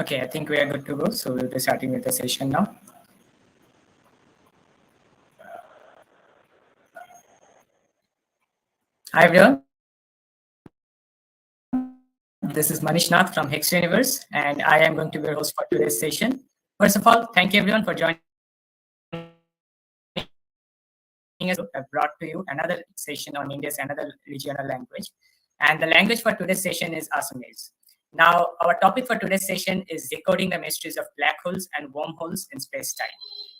Okay, I think we are good to go. So we'll be starting with the session now. Hi everyone. This is Manish Nath from Hex-Star Universe, and I am going to be your host for today's session. First of all, thank you everyone for joining us. I've brought to you another session on India's another regional language, and the language for today's session is Assamese. Now, our topic for today's session is decoding the mysteries of black holes and wormholes in space-time.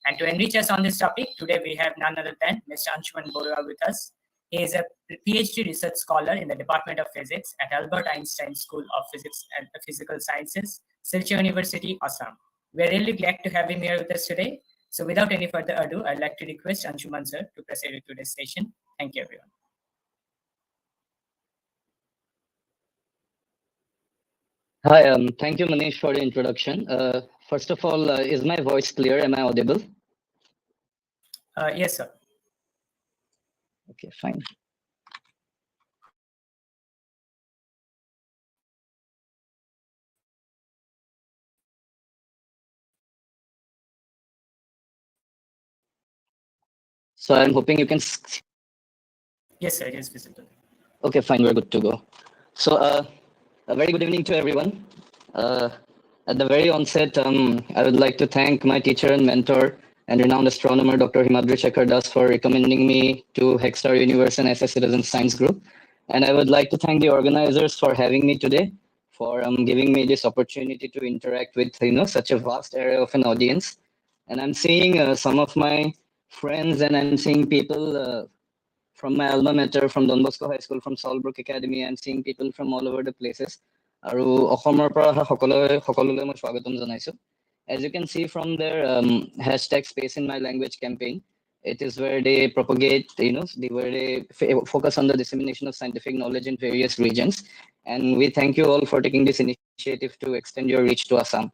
And to enrich us on this topic, today we have none other than Mr. Anshuman Baruah with us. He is a PhD research scholar in the Department of Physics at Albert Einstein School of Physics and Physical Sciences, Silchar University, Assam. We're really glad to have him here with us today. So without any further ado, I'd like to request Anshuman sir to proceed with today's session. Thank you, everyone. Hi, thank you, Manish, for the introduction. First of all, is my voice clear? Am I audible? Yes, sir. Okay, fine. So I'm hoping you can. Yes, sir, it is visible. Okay, fine, we're good to go. So a very good evening to everyone. At the very onset, I would like to thank my teacher and mentor and renowned astronomer, Dr. Himadri Shekhar Das, for recommending me to Hex-Star Universe and SS Citizen Science Group. And I would like to thank the organizers for having me today, for giving me this opportunity to interact with such a vast array of an audience. And I'm seeing some of my friends, and I'm seeing people from my alma mater, from Don Bosco High School, from Solbrook Academy. I'm seeing people from all over the places. আৰু অসমৰ পৰা অহা সকলোলৈ মই স্বাগতম জনাইছো. As you can see from their hashtag Space in My Language campaign, it is where they propagate, where they focus on the dissemination of scientific knowledge in various regions. And we thank you all for taking this initiative to extend your reach to Assam.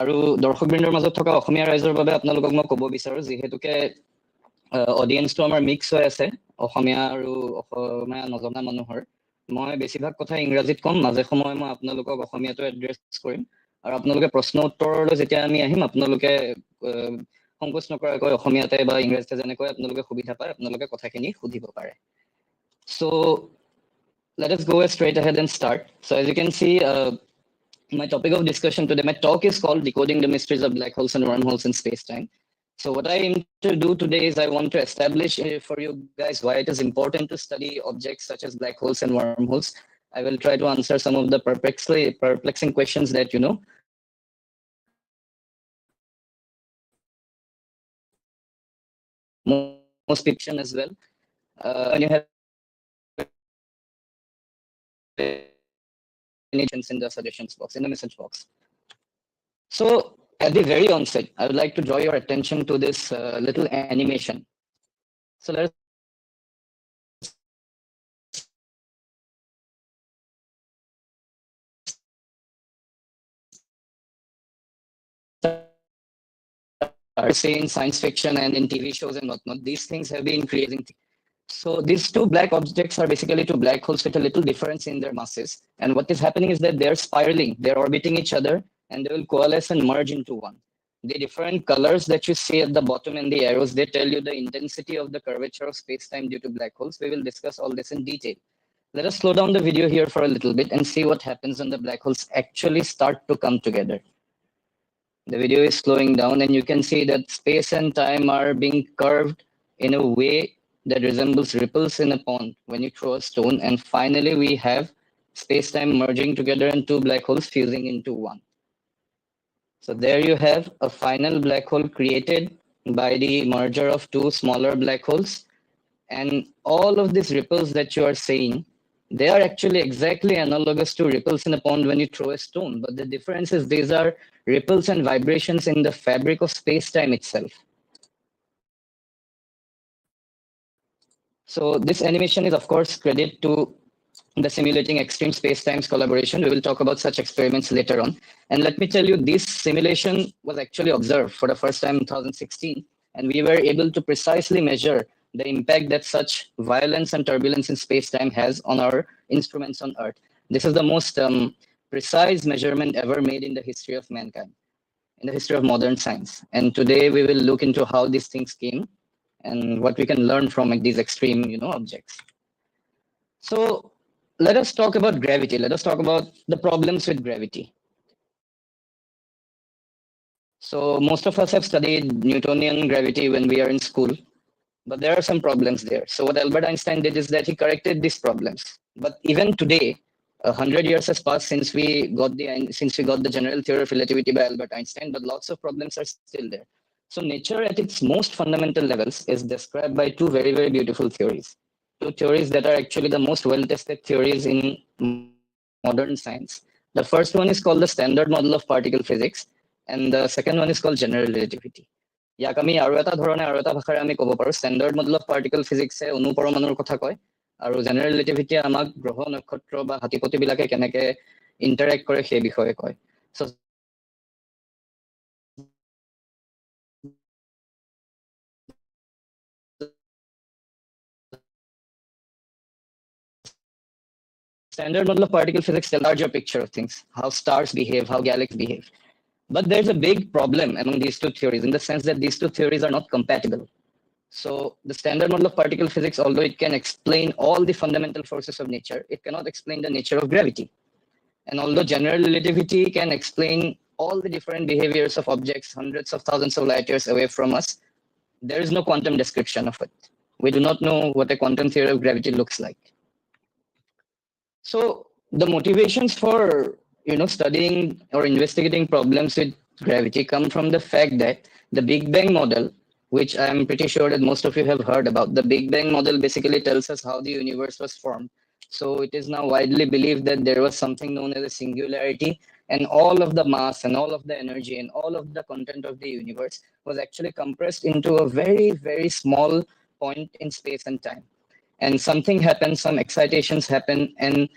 আৰু দৰ্শকবৃন্দৰ মাজত থকা অসমীয়া ৰাইজৰ বাবে আপোনালোকক মই ক'ব বিচাৰো, যিহেতুকে অডিয়েন্সটো আমাৰ মিক্স হৈ আছে অসমীয়া আৰু অসমীয়া নজনা মানুহৰ, মই বেছিভাগ কথা ইংৰাজীত ক'ম, মাজে সময়ে মই আপোনালোকক অসমীয়াটো এড্ৰেছ কৰিম। আৰু আপোনালোকে প্ৰশ্ন উত্তৰলৈ যেতিয়া আমি আহিম, আপোনালোকে সংকোচ নকৰাকৈ অসমীয়াতে বা ইংৰাজীতে যেনেকৈ আপোনালোকে সুবিধা পায় আপোনালোকে কথাখিনি সুধিব পাৰে। So let us go straight ahead and start. So as you can see, my topic of discussion today, my talk is called Decoding the Mysteries of Black Holes and Wormholes in Space-Time. So what I aim to do today is I want to establish for you guys why it is important to study objects such as black holes and wormholes. I will try to answer some of the perplexing questions that most people as well. And you have in the suggestions box, in the message box. So at the very onset, I would like to draw your attention to this little animation. So let's say in science fiction and in TV shows and whatnot, these things have been creating. So these two black objects are basically two black holes with a little difference in their masses. And what is happening is that they're spiraling, they're orbiting each other, and they will coalesce and merge into one. The different colors that you see at the bottom and the arrows, they tell you the intensity of the curvature of space-time due to black holes. We will discuss all this in detail. Let us slow down the video here for a little bit and see what happens when the black holes actually start to come together. The video is slowing down, and you can see that space and time are being curved in a way that resembles ripples in a pond when you throw a stone. And finally, we have space-time merging together and two black holes fusing into one. So there you have a final black hole created by the merger of two smaller black holes. And all of these ripples that you are seeing, they are actually exactly analogous to ripples in a pond when you throw a stone. But the difference is these are ripples and vibrations in the fabric of space-time itself. So this animation is, of course, credit to the Simulating Extreme Spacetimes collaboration. We will talk about such experiments later on. And let me tell you, this simulation was actually observed for the first time in 2016. And we were able to precisely measure the impact that such violence and turbulence in space-time has on our instruments on Earth. This is the most precise measurement ever made in the history of mankind, in the history of modern science. And today we will look into how these things came and what we can learn from these extreme, objects. So let us talk about gravity. Let us talk about the problems with gravity. So most of us have studied Newtonian gravity when we are in school, but there are some problems there. So what Albert Einstein did is that he corrected these problems. But even today, 100 years has passed since we got the general theory of relativity by Albert Einstein, but lots of problems are still there. So nature at its most fundamental levels is described by two very, very beautiful theories. Two theories that are actually the most well-tested theories in modern science. The first one is called the standard model of particle physics, and the second one is called general relativity. ইয়াক আমি আৰু এটা ধৰণে আৰু এটা ভাষাৰে আমি ক'ব পাৰো ষ্টেণ্ডাৰ্ড মডেল অফ পাৰ্টিকল ফিজিক্সে অনুপৰমাণুৰ কথা কয় আৰু জেনেৰেল ৰিলেটিভিটিয়ে আমাক গ্ৰহ নক্ষত্ৰ বা হাতীপতিবিলাকে কেনেকে ইণ্টাৰেক্ট কৰে সেই বিষয়ে কয় so standard model of particle physics tells a larger picture of things, how stars behave, how galaxies behave. But there's a big problem among these two theories in the sense that these two theories are not compatible. So the standard model of particle physics, although it can explain all the fundamental forces of nature, it cannot explain the nature of gravity. And although general relativity can explain all the different behaviors of objects hundreds of thousands of light years away from us, there is no quantum description of it. We do not know what a quantum theory of gravity looks like. So the motivations for studying or investigating problems with gravity come from the fact that the Big Bang model, which I'm pretty sure that most of you have heard about, the Big Bang model basically tells us how the universe was formed. So it is now widely believed that there was something known as a singularity, and all of the mass and all of the energy and all of the content of the universe was actually compressed into a very, very small point in space and time. And something happened, some excitations happened, and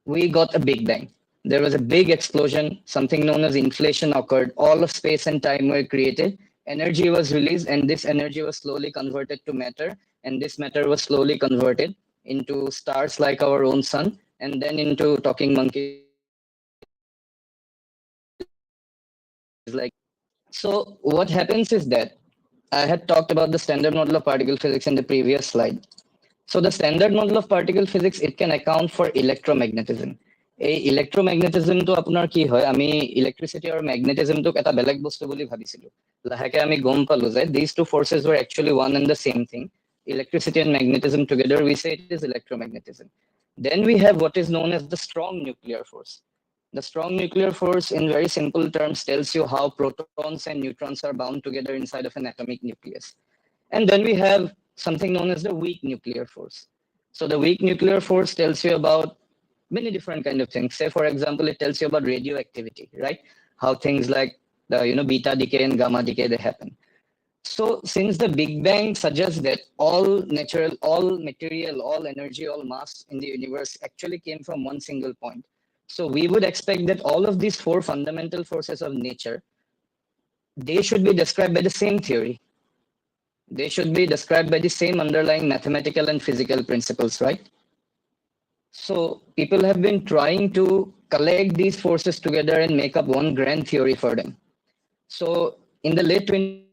we got a Big Bang. There was a big explosion, something known as inflation occurred. All of space and time were created. Energy was released, and this energy was slowly converted to matter. And this matter was slowly converted into stars like our own sun, and then into talking monkeys. Like, so what happens is that I had talked about the standard model of particle physics in the previous slide. So the standard model of particle physics, it can account for electromagnetism. এই ইলেক্ট্ৰমেগনেটিজমটো আপোনাৰ কি হয় আমি electricity আৰু মেগনেটিজমটোক এটা বেলেগ বস্তু বুলি ভাবিছিলো লাহেকে আমি গম পালো যে these two forces were actually one and the same thing. Electricity and magnetism together, we say it is electromagnetism. Then we have what is known as the strong nuclear force. The strong nuclear force, in very simple terms, tells you how protons and neutrons are bound together inside of an atomic nucleus. And then we have something known as the weak nuclear force. So the weak nuclear force tells you about many different kind of things. Say, for example, it tells you about radioactivity, right? How things like the beta decay and gamma decay, they happen. So since the Big Bang suggests that all natural, all material, all energy, all mass in the universe actually came from one single point. So we would expect that all of these four fundamental forces of nature, they should be described by the same theory. They should be described by the same underlying mathematical and physical principles, right? So people have been trying to collect these forces together and make up one grand theory for them. So in the late 20th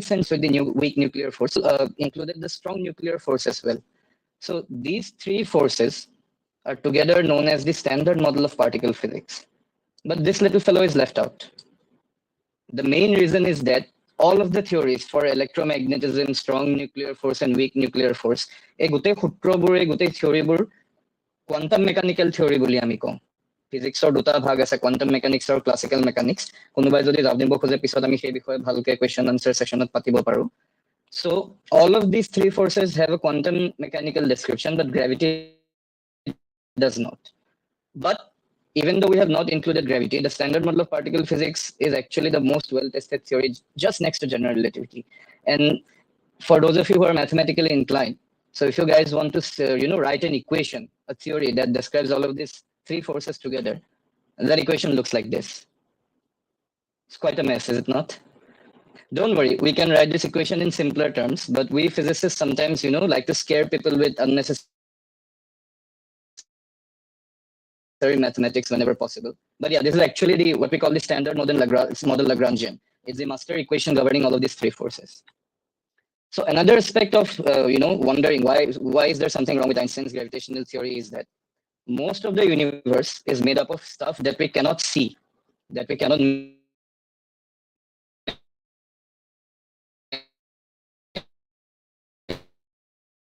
century, the new weak nuclear force included the strong nuclear force as well. So these three forces are together known as the standard model of particle physics. But this little fellow is left out. The main reason is that all of the theories for electromagnetism, strong nuclear force, and weak nuclear force, এই গোটেই সূত্ৰবোৰ এই গোটেই থিয়ৰিবোৰ quantum mechanical theory বুলি আমি কওঁ ফিজিক্সৰ দুটা ভাগ আছে quantum mechanics আৰু ক্লাছিকেল মেকানিক্স কোনোবাই যদি জানিব খোজে পিছত আমি সেই বিষয়ে ভালকে কোৱেশ্চন আনসাৰ সেশনত পাতিব পাৰো so all of these three forces have a quantum mechanical description but gravity does not but even though we have not included gravity, the standard model of particle physics is actually the most well-tested theory just next to general relativity. And for those of you who are mathematically inclined, so if you guys want to, write an equation, a theory that describes all of these three forces together, that equation looks like this. It's quite a mess, is it not? Don't worry, we can write this equation in simpler terms, but we physicists sometimes, like to scare people with unnecessary mathematics whenever possible. But yeah, this is actually what we call the standard model Lagrangian. It's the master equation governing all of these three forces. So another aspect of wondering why is there something wrong with Einstein's gravitational theory is that most of the universe is made up of stuff that we cannot see, that we cannot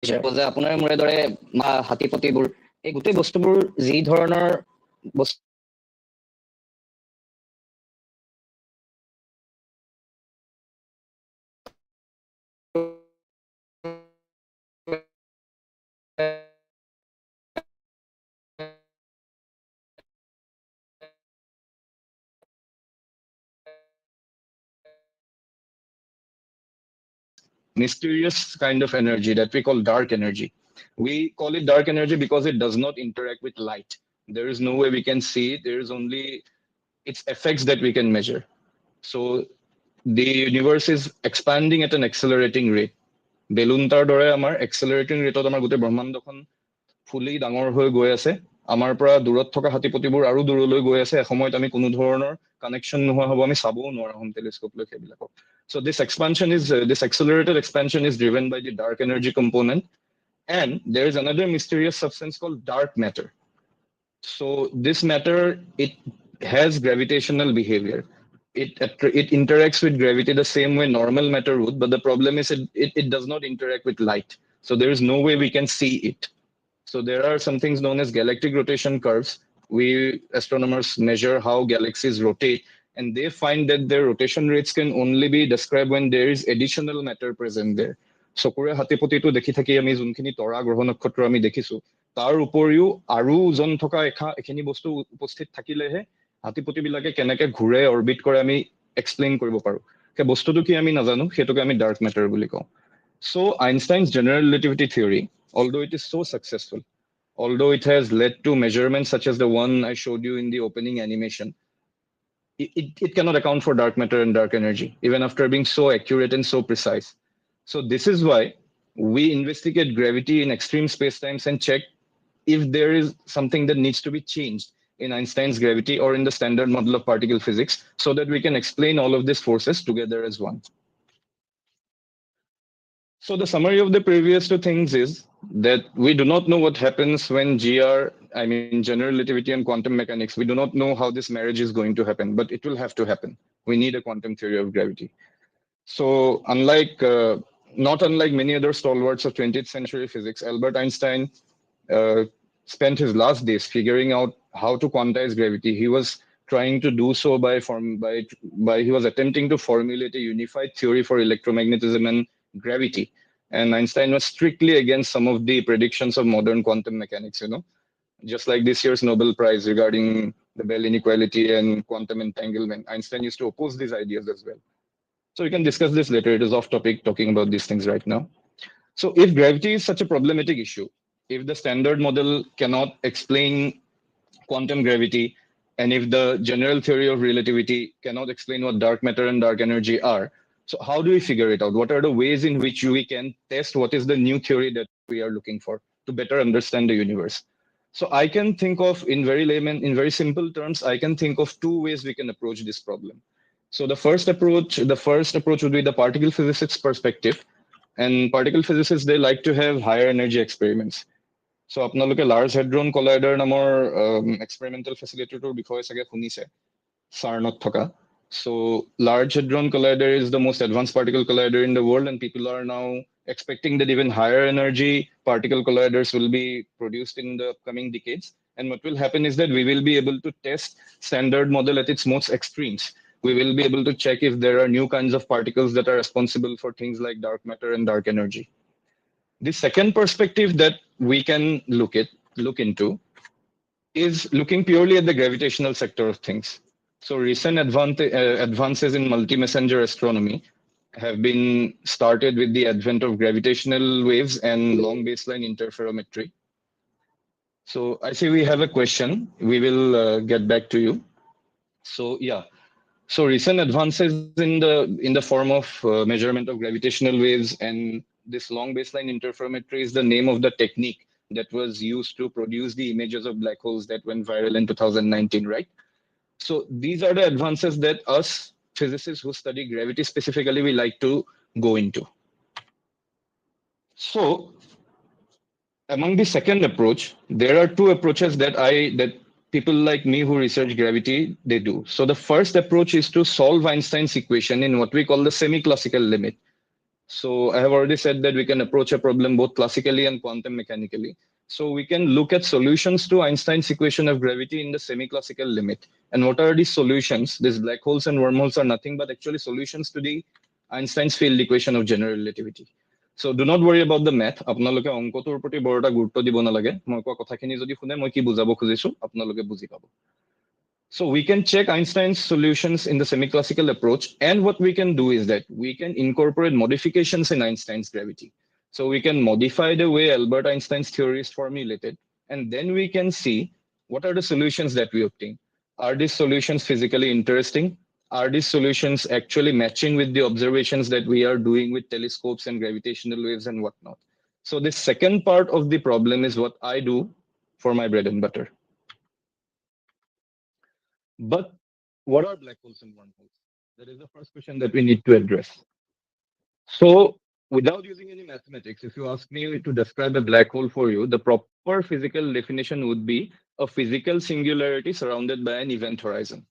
যে আপোনাৰ মোৰে দৰে হাতী পতিবোৰ এই গোটেই বস্তুবোৰ যি ধৰণৰ বস্তু mysterious kind of energy that we call dark energy. We call it dark energy because it does not interact with light. There is no way we can see it. There is only its effects that we can measure. So the universe is expanding at an accelerating rate. বেলুনটাৰ দৰে আমাৰ এক্সেলাৰেটিং ৰেটত আমাৰ গোটেই ব্ৰহ্মাণ্ডখন ফুলি ডাঙৰ হৈ গৈ আছে। আমাৰ পৰা দূৰত থকা হাতীপতিবোৰ আৰু দূৰলৈ গৈ আছে। এসময়ত আমি কোনো ধৰণৰ কানেকশ্যন নোহোৱা হ'ব, আমি চাবও নোৱাৰা হ'ম টেলিস্কোপ লৈ সেইবিলাকক। So this accelerated expansion is driven by the dark energy component, and there is another mysterious substance called dark matter. So this matter, it has gravitational behavior. It interacts with gravity the same way normal matter would, but the problem is it does not interact with light. So there is no way we can see it. So there are some things known as galactic rotation curves. We astronomers measure how galaxies rotate, and they find that their rotation rates can only be described when there is additional matter present there. চকুৰে হাতীপতিটো দেখি থাকি আমি যোনখিনি তৰা গ্ৰহ নক্ষত্ৰ আমি দেখিছো, তাৰ উপৰিও আৰু ওজন থকা এখিনি বস্তু উপস্থিত থাকিলেহে হাতীপতিবিলাকে কেনেকে ঘূৰে অৰবিট কৰে আমি এক্সপ্লেইন কৰিব পাৰো। সেই বস্তুটো কি আমি নাজানো, সেইটোকে আমি ডাৰ্ক মেটাৰ বুলি কওঁ। So Einstein's general relativity theory, although it is so successful, although it has led to measurements such as the one I showed you in the opening animation, it cannot account for dark matter and dark energy, even after being so accurate and so precise. So this is why we investigate gravity in extreme spacetimes and check if there is something that needs to be changed in Einstein's gravity or in the standard model of particle physics, so that we can explain all of these forces together as one. So the summary of the previous two things is that we do not know what happens when general relativity and quantum mechanics, we do not know how this marriage is going to happen, but it will have to happen. We need a quantum theory of gravity. So not unlike many other stalwarts of 20th century physics, Albert Einstein spent his last days figuring out how to quantize gravity. He was trying to do so he was attempting to formulate a unified theory for electromagnetism and gravity. And Einstein was strictly against some of the predictions of modern quantum mechanics, just like this year's Nobel Prize regarding the Bell inequality and quantum entanglement. Einstein used to oppose these ideas as well. So we can discuss this later. It is off topic talking about these things right now. So if gravity is such a problematic issue, if the standard model cannot explain quantum gravity, and if the general theory of relativity cannot explain what dark matter and dark energy are, so how do we figure it out? What are the ways in which we can test what is the new theory that we are looking for to better understand the universe? So I can think of, in very simple terms, I can think of two ways we can approach this problem. So the first approach would be the particle physicist's perspective. And particle physicists, they like to have higher energy experiments. So আপোনালোকে large হেড্ৰন কলাইডাৰ নামৰ experimental ফেচিলিটিটোৰ বিষয়ে চাগে শুনিছে, চাৰ্ণত থকা। So Large Hadron Collider is the most advanced particle collider in the world, and people are now expecting that even higher energy particle colliders will be produced in the coming decades. And what will happen is that we will be able to test standard model at its most extremes. We will be able to check if there are new kinds of particles that are responsible for things like dark matter and dark energy. The second perspective that we can look into is looking purely at the gravitational sector of things. So recent advances in multi-messenger astronomy have been started with the advent of gravitational waves and long baseline interferometry. So I see we have a question. We will get back to you. So yeah, So recent advances in the form of measurement of gravitational waves and this long baseline interferometry is the name of the technique that was used to produce the images of black holes that went viral in 2019, right? So these are the advances that us physicists who study gravity specifically, we like to go into. So among the second approach, there are two approaches that people like me who research gravity, they do. So the first approach is to solve Einstein's equation in what we call the semi-classical limit. So I have already said that we can approach a problem both classically and quantum mechanically. So we can look at solutions to Einstein's equation of gravity in the semi-classical limit. And what are these solutions? These black holes and wormholes are nothing but actually solutions to the Einstein's field equation of general relativity. So do not worry about the math. আপোনালোকে অঙ্কটোৰ প্ৰতি বৰ এটা গুৰুত্ব দিব নালাগে। মই কোৱা কথাখিনি যদি শুনে মই কি বুজাব খুজিছো আপোনালোকে বুজি পাব। So we can check Einstein's solutions in the semi-classical approach. And what we can do is that we can incorporate modifications in Einstein's gravity. So we can modify the way Albert Einstein's theory is formulated. And then we can see what are the solutions that we obtain. Are these solutions physically interesting? Are these solutions actually matching with the observations that we are doing with telescopes and gravitational waves and whatnot? So this second part of the problem is what I do for my bread and butter. But what are black holes and wormholes? That is the first question that we need to address. So without using any mathematics, if you ask me to describe a black hole for you, the proper physical definition would be a physical singularity surrounded by an event horizon.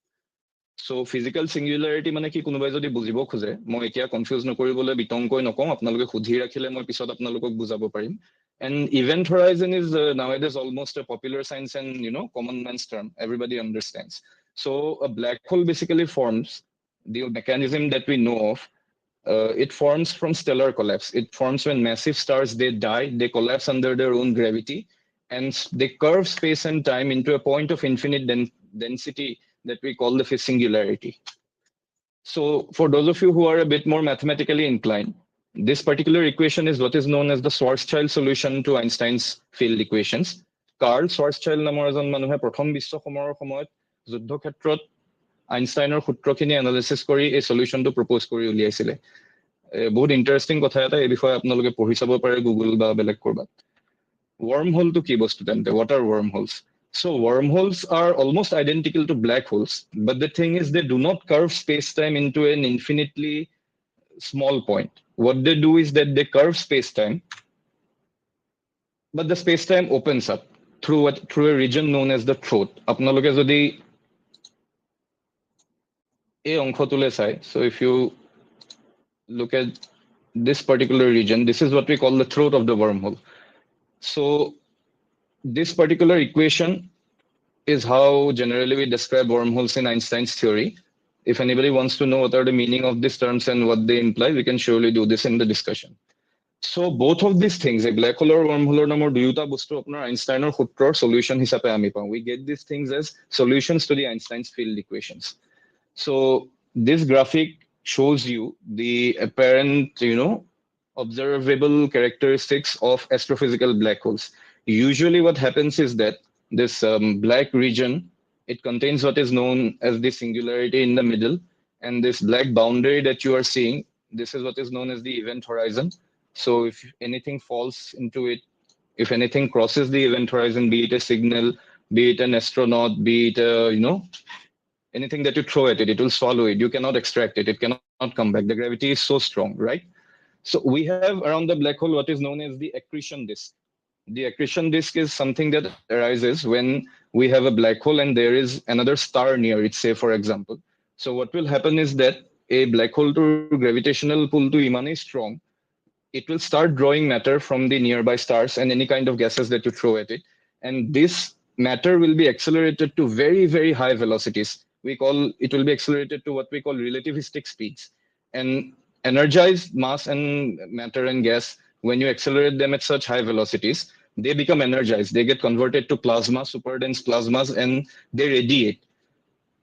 So physical singularity মানে কি কোনোবাই যদি বুজিব খোজে মই এতিয়া confuse নকৰিবলৈ বিতংকৈ নকম আপোনালোকে খুধি ৰাখিলে মই পিছত আপোনালোকক বুজাব পাৰিম and event horizon is nowadays almost a popular science and common man's term everybody understands. So a black hole basically forms the mechanism that we know of. It forms from stellar collapse. It forms when massive stars, they die, they collapse under their own gravity, and they curve space and time into a point of infinite density that we call the singularity. So for those of you who are a bit more mathematically inclined, this particular equation is what is known as the Schwarzschild solution to Einstein's field equations. Carl Schwarzschild নামৰ এজন মানুহে প্ৰথম বিশ্ব সমৰৰ সময়ত যুদ্ধ ক্ষেত্ৰত আইনষ্টাইনৰ সূত্ৰখিনি analysis কৰি এই সলিউশনটো প্ৰপোজ কৰি উলিয়াইছিলে। বহুত ইন্টাৰেস্টিং কথা এটা এই বিষয়ে আপোনালোকে পঢ়ি চাব পাৰে গুগল বা বেলেগ কৰবাত। Wormhole to কি বস্তু তেন্তে? What are wormholes? So wormholes are almost identical to black holes, but the thing is they do not curve space-time into an infinitely small point. What they do is that they curve space-time, but the space-time opens up through a region known as the throat. আপোনালোকে যদি এই অংশটোলে চাই, so if you look at this particular region, this is what we call the throat of the wormhole. So this particular equation is how generally we describe wormholes in Einstein's theory. If anybody wants to know what are the meaning of these terms and what they imply, we can surely do this in the discussion. So both of these things, a black hole or wormhole number দুয়োটা বস্তু আপোনাৰ আইনষ্টাইনৰ সূত্ৰৰ solution হিচাপে আমি পাওঁ. We get these things as solutions to the Einstein's field equations. So this graphic shows you the apparent, observable characteristics of astrophysical black holes. Usually what happens is that this black region, it contains what is known as the singularity in the middle, and this black boundary that you are seeing, this is what is known as the event horizon. So if anything falls into it, if anything crosses the event horizon, be it a signal, be it an astronaut, be it anything that you throw at it, it will swallow it. You cannot extract it. It cannot come back. The gravity is so strong, right? So we have around the black hole what is known as the accretion disk. The accretion disk is something that arises when we have a black hole and there is another star near it, say for example. So what will happen is that a black hole to gravitational pull to iman is strong. It will start drawing matter from the nearby stars and any kind of gases that you throw at it. And this matter will be accelerated to very, very high velocities. It will be accelerated to what we call relativistic speeds. And energized mass and matter and gas, when you accelerate them at such high velocities, they become energized. They get converted to plasma, superdense plasmas, and they radiate.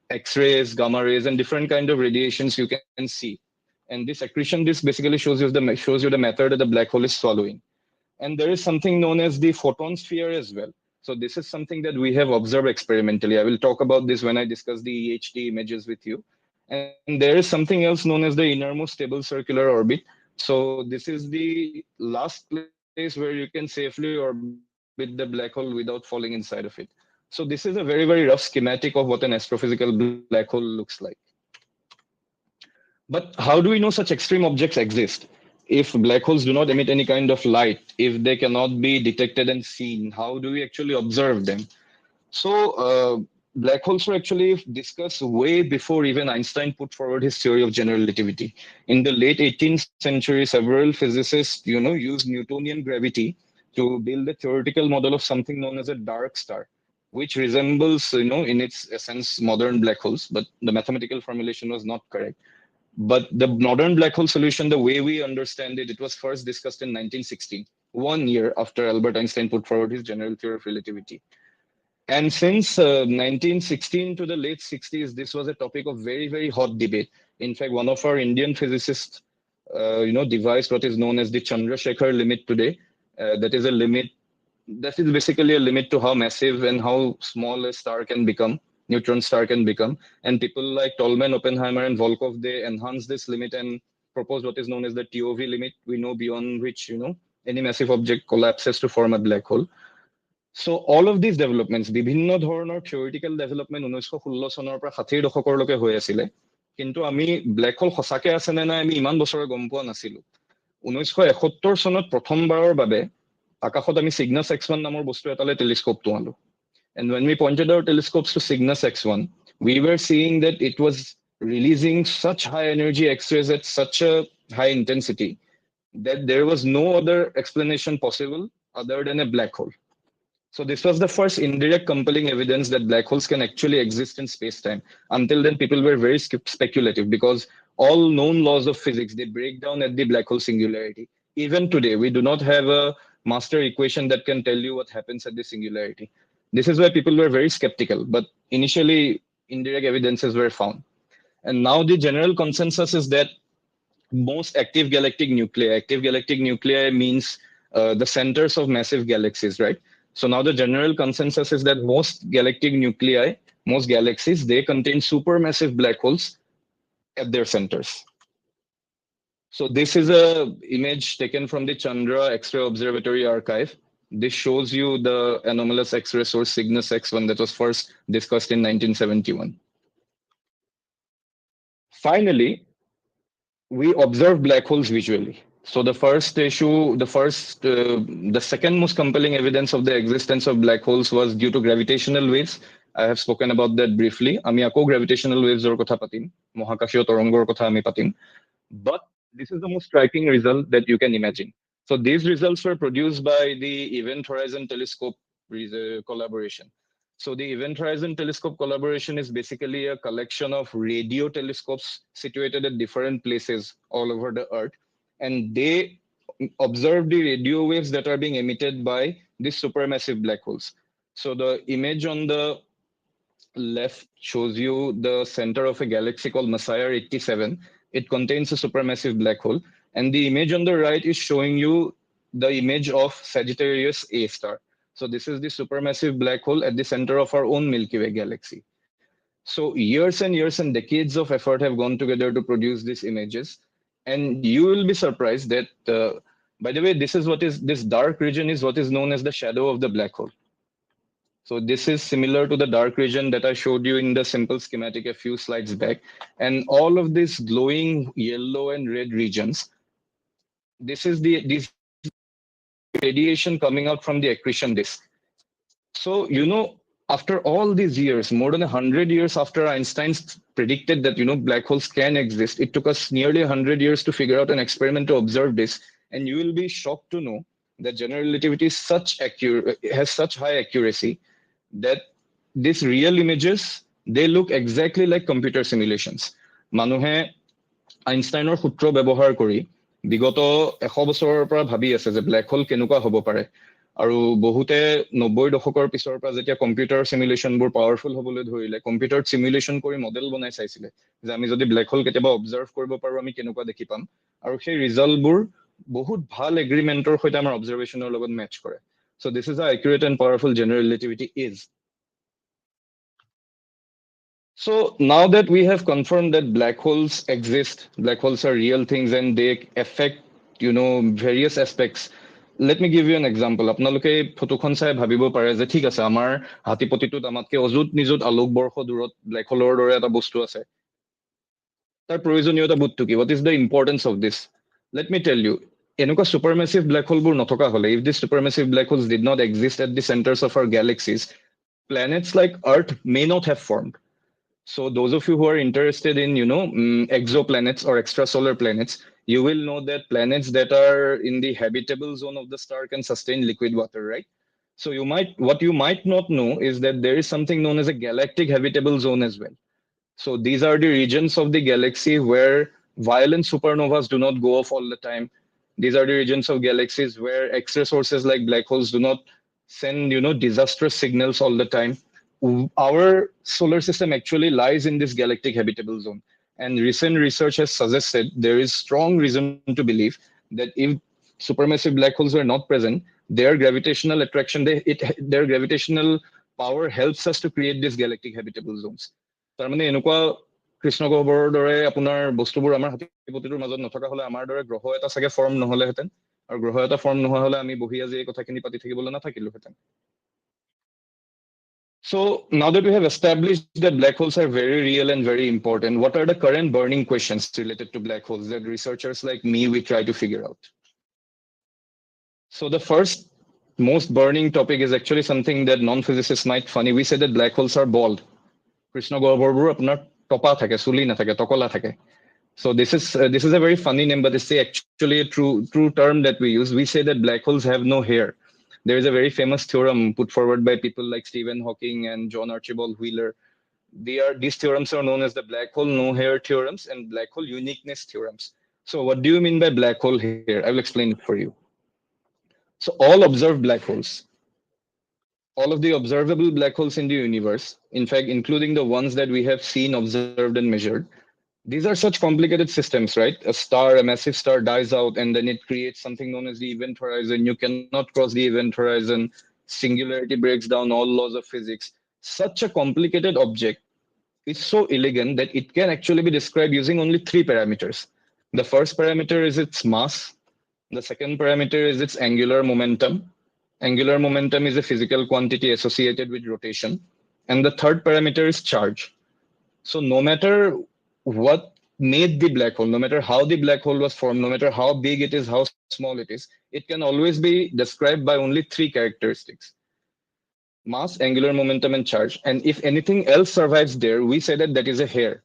X-rays, gamma rays, and different kind of radiations you can see. And this accretion disk basically shows you the matter that the black hole is swallowing. And there is something known as the photon sphere as well. So this is something that we have observed experimentally. I will talk about this when I discuss the EHT images with you. And there is something else known as the innermost stable circular orbit. So this is the last place where you can safely orbit the black hole without falling inside of it. So this is a very, very rough schematic of what an astrophysical black hole looks like. But how do we know such extreme objects exist? If black holes do not emit any kind of light, if they cannot be detected and seen, how do we actually observe them? So, black holes were actually discussed way before even Einstein put forward his theory of general relativity. In the late 18th century, several physicists, used Newtonian gravity to build a theoretical model of something known as a dark star, which resembles, in its essence, modern black holes, but the mathematical formulation was not correct. But the modern black hole solution, the way we understand it, it was first discussed in 1916, 1 year after Albert Einstein put forward his general theory of relativity. And since 1916 to the late 60s, this was a topic of very, very hot debate. In fact, one of our Indian physicists, devised what is known as the Chandrasekhar limit today. That is a limit. That is basically a limit to how massive and how small a star can become, neutron star can become. And people like Tolman, Oppenheimer, and Volkov, they enhanced this limit and proposed what is known as the TOV limit. We know beyond which, any massive object collapses to form a black hole. So all of these developments, বিভিন্ন ধৰণৰ theoretical development 1916 চনৰ পৰা 60 দশকলৈকে হৈ আছিলে, কিন্তু আমি Blake whole সঁচাকে আছে নে নাই আমি ইমান বছৰে গম পোৱা নাছিলো। 1971 চনত প্ৰথমবাৰৰ বাবে আকাশত আমি Cygnus X1 নামৰ বস্তু এটালে telescope তোৱালো। And when we pointed our telescopes to Cygnus X1, we were seeing that it was releasing such high energy X-rays at such a high intensity that there was no other explanation possible other than a black hole. So this was the first indirect compelling evidence that black holes can actually exist in space-time. Until then, people were very speculative because all known laws of physics, they break down at the black hole singularity. Even today, we do not have a master equation that can tell you what happens at the singularity. This is why people were very skeptical, but initially indirect evidences were found. And now the general consensus is that most active galactic nuclei means the centers of massive galaxies, right? So now the general consensus is that most galactic nuclei, most galaxies, they contain supermassive black holes at their centers. So this is a image taken from the Chandra X-ray Observatory archive. This shows you the anomalous X-ray source Cygnus X1 that was first discussed in 1971. Finally, we observe black holes visually. So the second most compelling evidence of the existence of black holes was due to gravitational waves. I have spoken about that briefly. Ami ako gravitational waves or kotha patim, mohakashiyo torongor kotha ami patim. But this is the most striking result that you can imagine. So these results were produced by the Event Horizon Telescope collaboration. So the Event Horizon Telescope collaboration is basically a collection of radio telescopes situated at different places all over the Earth. And they observe the radio waves that are being emitted by these supermassive black holes. So the image on the left shows you the center of a galaxy called Messier 87. It contains a supermassive black hole. And the image on the right is showing you the image of Sagittarius A star. So this is the supermassive black hole at the center of our own Milky Way galaxy. So years and decades of effort have gone together to produce these images. And you will be surprised that, by the way, this dark region is what is known as the shadow of the black hole. So this is similar to the dark region that I showed you in the simple schematic a few slides back. And all of these glowing yellow and red regions, this is this radiation coming out from the accretion disk. So, after all these years, more than 100 years after Einstein predicted that, black holes can exist, it took us nearly 100 years to figure out an experiment to observe this. And you will be shocked to know that general relativity has such high accuracy that these real images, they look exactly like computer simulations. Manuhe Einsteinৰ সূত্ৰ ব্যৱহাৰ কৰি বিগত 100 বছৰৰ পৰা ভাবি আছে যে black hole কেনেকুৱা হ'ব পাৰে। আৰু বহুতে 90 দশকৰ পিছৰ পৰা যেতিয়া কম্পিউটাৰ সিমুলেশনবোৰ পাৱাৰফুল হ'বলৈ ধৰিলে, কম্পিউটাৰত সিমুলেশন কৰি মডেল বনাই চাইছিলে যে আমি যদি ব্ল্যাক হোল কেতিয়াবা অবজাৰ্ভ কৰিব পাৰো আমি কেনেকুৱা দেখি পাম। আৰু সেই ৰিজাল্টবোৰ বহুত ভাল এগ্ৰিমেন্টৰ সৈতে আমাৰ অবজাৰভেশনৰ লগত মেচ কৰে। So this is how accurate and powerful general relativity is. So now that we have confirmed that black holes exist, black holes are real things and they affect, various aspects. Let me give you an example. আপোনালোকে ফটোখন চাই ভাবিব পাৰে যে ঠিক আছে আমাৰ হাতীপতিটোত আমাতকে অযুত নিযুত আলোকবৰ্ষ দূৰত ব্লেক হোলৰ দৰে এটা বস্তু আছে। তাৰ প্ৰয়োজনীয়তা বোধটো কি? What is the importance of this? Let me tell you. এনেকুৱা supermassive black hole বোৰ নথকা হলে, if these supermassive black holes did not exist at the centers of our galaxies, planets like Earth may not have formed. So those of you who are interested in, exoplanets or extrasolar planets, you will know that planets that are in the habitable zone of the star can sustain liquid water, right? So what you might not know is that there is something known as a galactic habitable zone as well. So these are the regions of the galaxy where violent supernovas do not go off all the time. These are the regions of galaxies where X-ray sources like black holes do not send, disastrous signals all the time. Our solar system actually lies in this galactic habitable zone. And recent research has suggested there is strong reason to believe that if supermassive black holes were not present, their gravitational attraction, their gravitational power helps us to create these galactic habitable zones. তাৰমানে এনেকুৱা কৃষ্ণ গহ্বৰৰ দৰে আপোনাৰ বস্তুবোৰ আমাৰ হাতীপতিটোৰ মাজত নথকা হলে আমাৰ দৰে গ্ৰহ এটা চাগে ফৰ্ম নহলেহেঁতেন, আৰু গ্ৰহ এটা ফৰ্ম নোহোৱা হলে আমি বহি আজি এই কথাখিনি পাতি থাকিবলৈ নাথাকিলোহেঁতেন। So now that we have established that black holes are very real and very important, what are the current burning questions related to black holes that researchers like me, we try to figure out? So the first most burning topic is actually something that non-physicists might funny. We say that black holes are bald. Krishna গহ্বৰবোৰ আপোনাৰ টপা থাকে, চুলি নাথাকে, টকলা থাকে। So this is a very funny name, but it's actually a true term that we use. We say that black holes have no hair. There is a very famous theorem put forward by people like Stephen Hawking and John Archibald Wheeler. These theorems are known as the black hole no hair theorems and black hole uniqueness theorems. So what do you mean by black hole here? I will explain it for you. So all observed black holes, all of the observable black holes in the universe, in fact, including the ones that we have seen, observed, and measured, these are such complicated systems, right? A massive star dies out, and then it creates something known as the event horizon. You cannot cross the event horizon. Singularity breaks down all laws of physics. Such a complicated object is so elegant that it can actually be described using only 3 parameters. The first parameter is its mass. The second parameter is its angular momentum. Angular momentum is a physical quantity associated with rotation. And the third parameter is charge. So no matter what made the black hole, no matter how the black hole was formed, no matter how big it is, how small it is, it can always be described by only 3 characteristics: mass, angular momentum, and charge. And if anything else survives there, we say that that is a hair.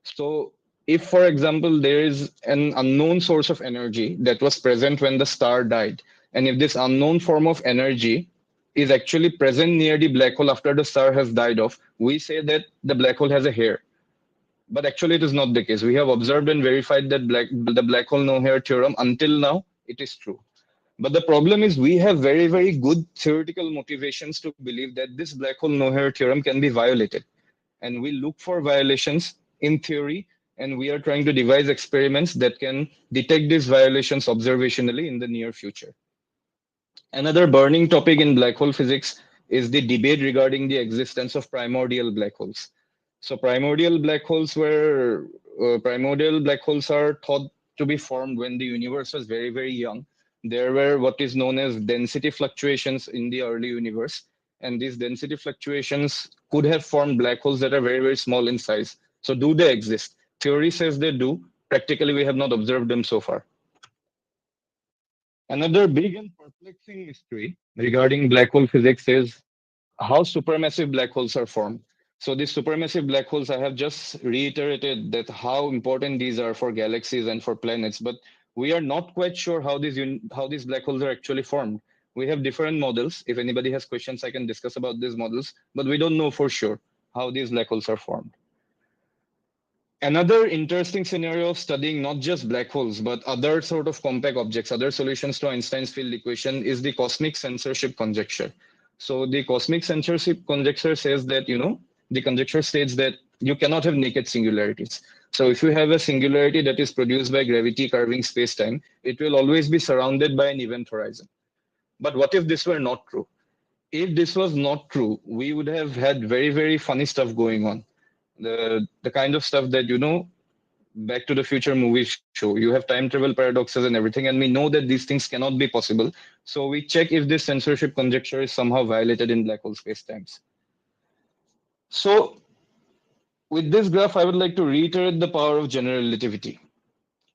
So if, for example, there is an unknown source of energy that was present when the star died, and if this unknown form of energy is actually present near the black hole after the star has died off, we say that the black hole has a hair. But actually, it is not the case. We have observed and verified that the black hole no hair theorem. Until now, it is true. But the problem is we have very, very good theoretical motivations to believe that this black hole no hair theorem can be violated. And we look for violations in theory, and we are trying to devise experiments that can detect these violations observationally in the near future. Another burning topic in black hole physics is the debate regarding the existence of primordial black holes. So primordial black holes are thought to be formed when the universe was very, very young. There were what is known as density fluctuations in the early universe. And these density fluctuations could have formed black holes that are very, very small in size. So do they exist? Theory says they do. Practically, we have not observed them so far. Another big and perplexing mystery regarding black hole physics is how supermassive black holes are formed. So these supermassive black holes, I have just reiterated that how important these are for galaxies and for planets, but we are not quite sure how these black holes are actually formed. We have different models. If anybody has questions, I can discuss about these models, but we don't know for sure how these black holes are formed. Another interesting scenario of studying not just black holes, but other sort of compact objects, other solutions to Einstein's field equation, is the cosmic censorship conjecture. So the cosmic censorship conjecture says that, the conjecture states that you cannot have naked singularities. So if you have a singularity that is produced by gravity carving space-time, it will always be surrounded by an event horizon. But what if this were not true? If this was not true, we would have had very, very funny stuff going on. the kind of stuff that, you know, Back to the Future movies show. You have time travel paradoxes and everything, and we know that these things cannot be possible. So we check if this censorship conjecture is somehow violated in black hole spacetimes. So with this graph, I would like to reiterate the power of general relativity.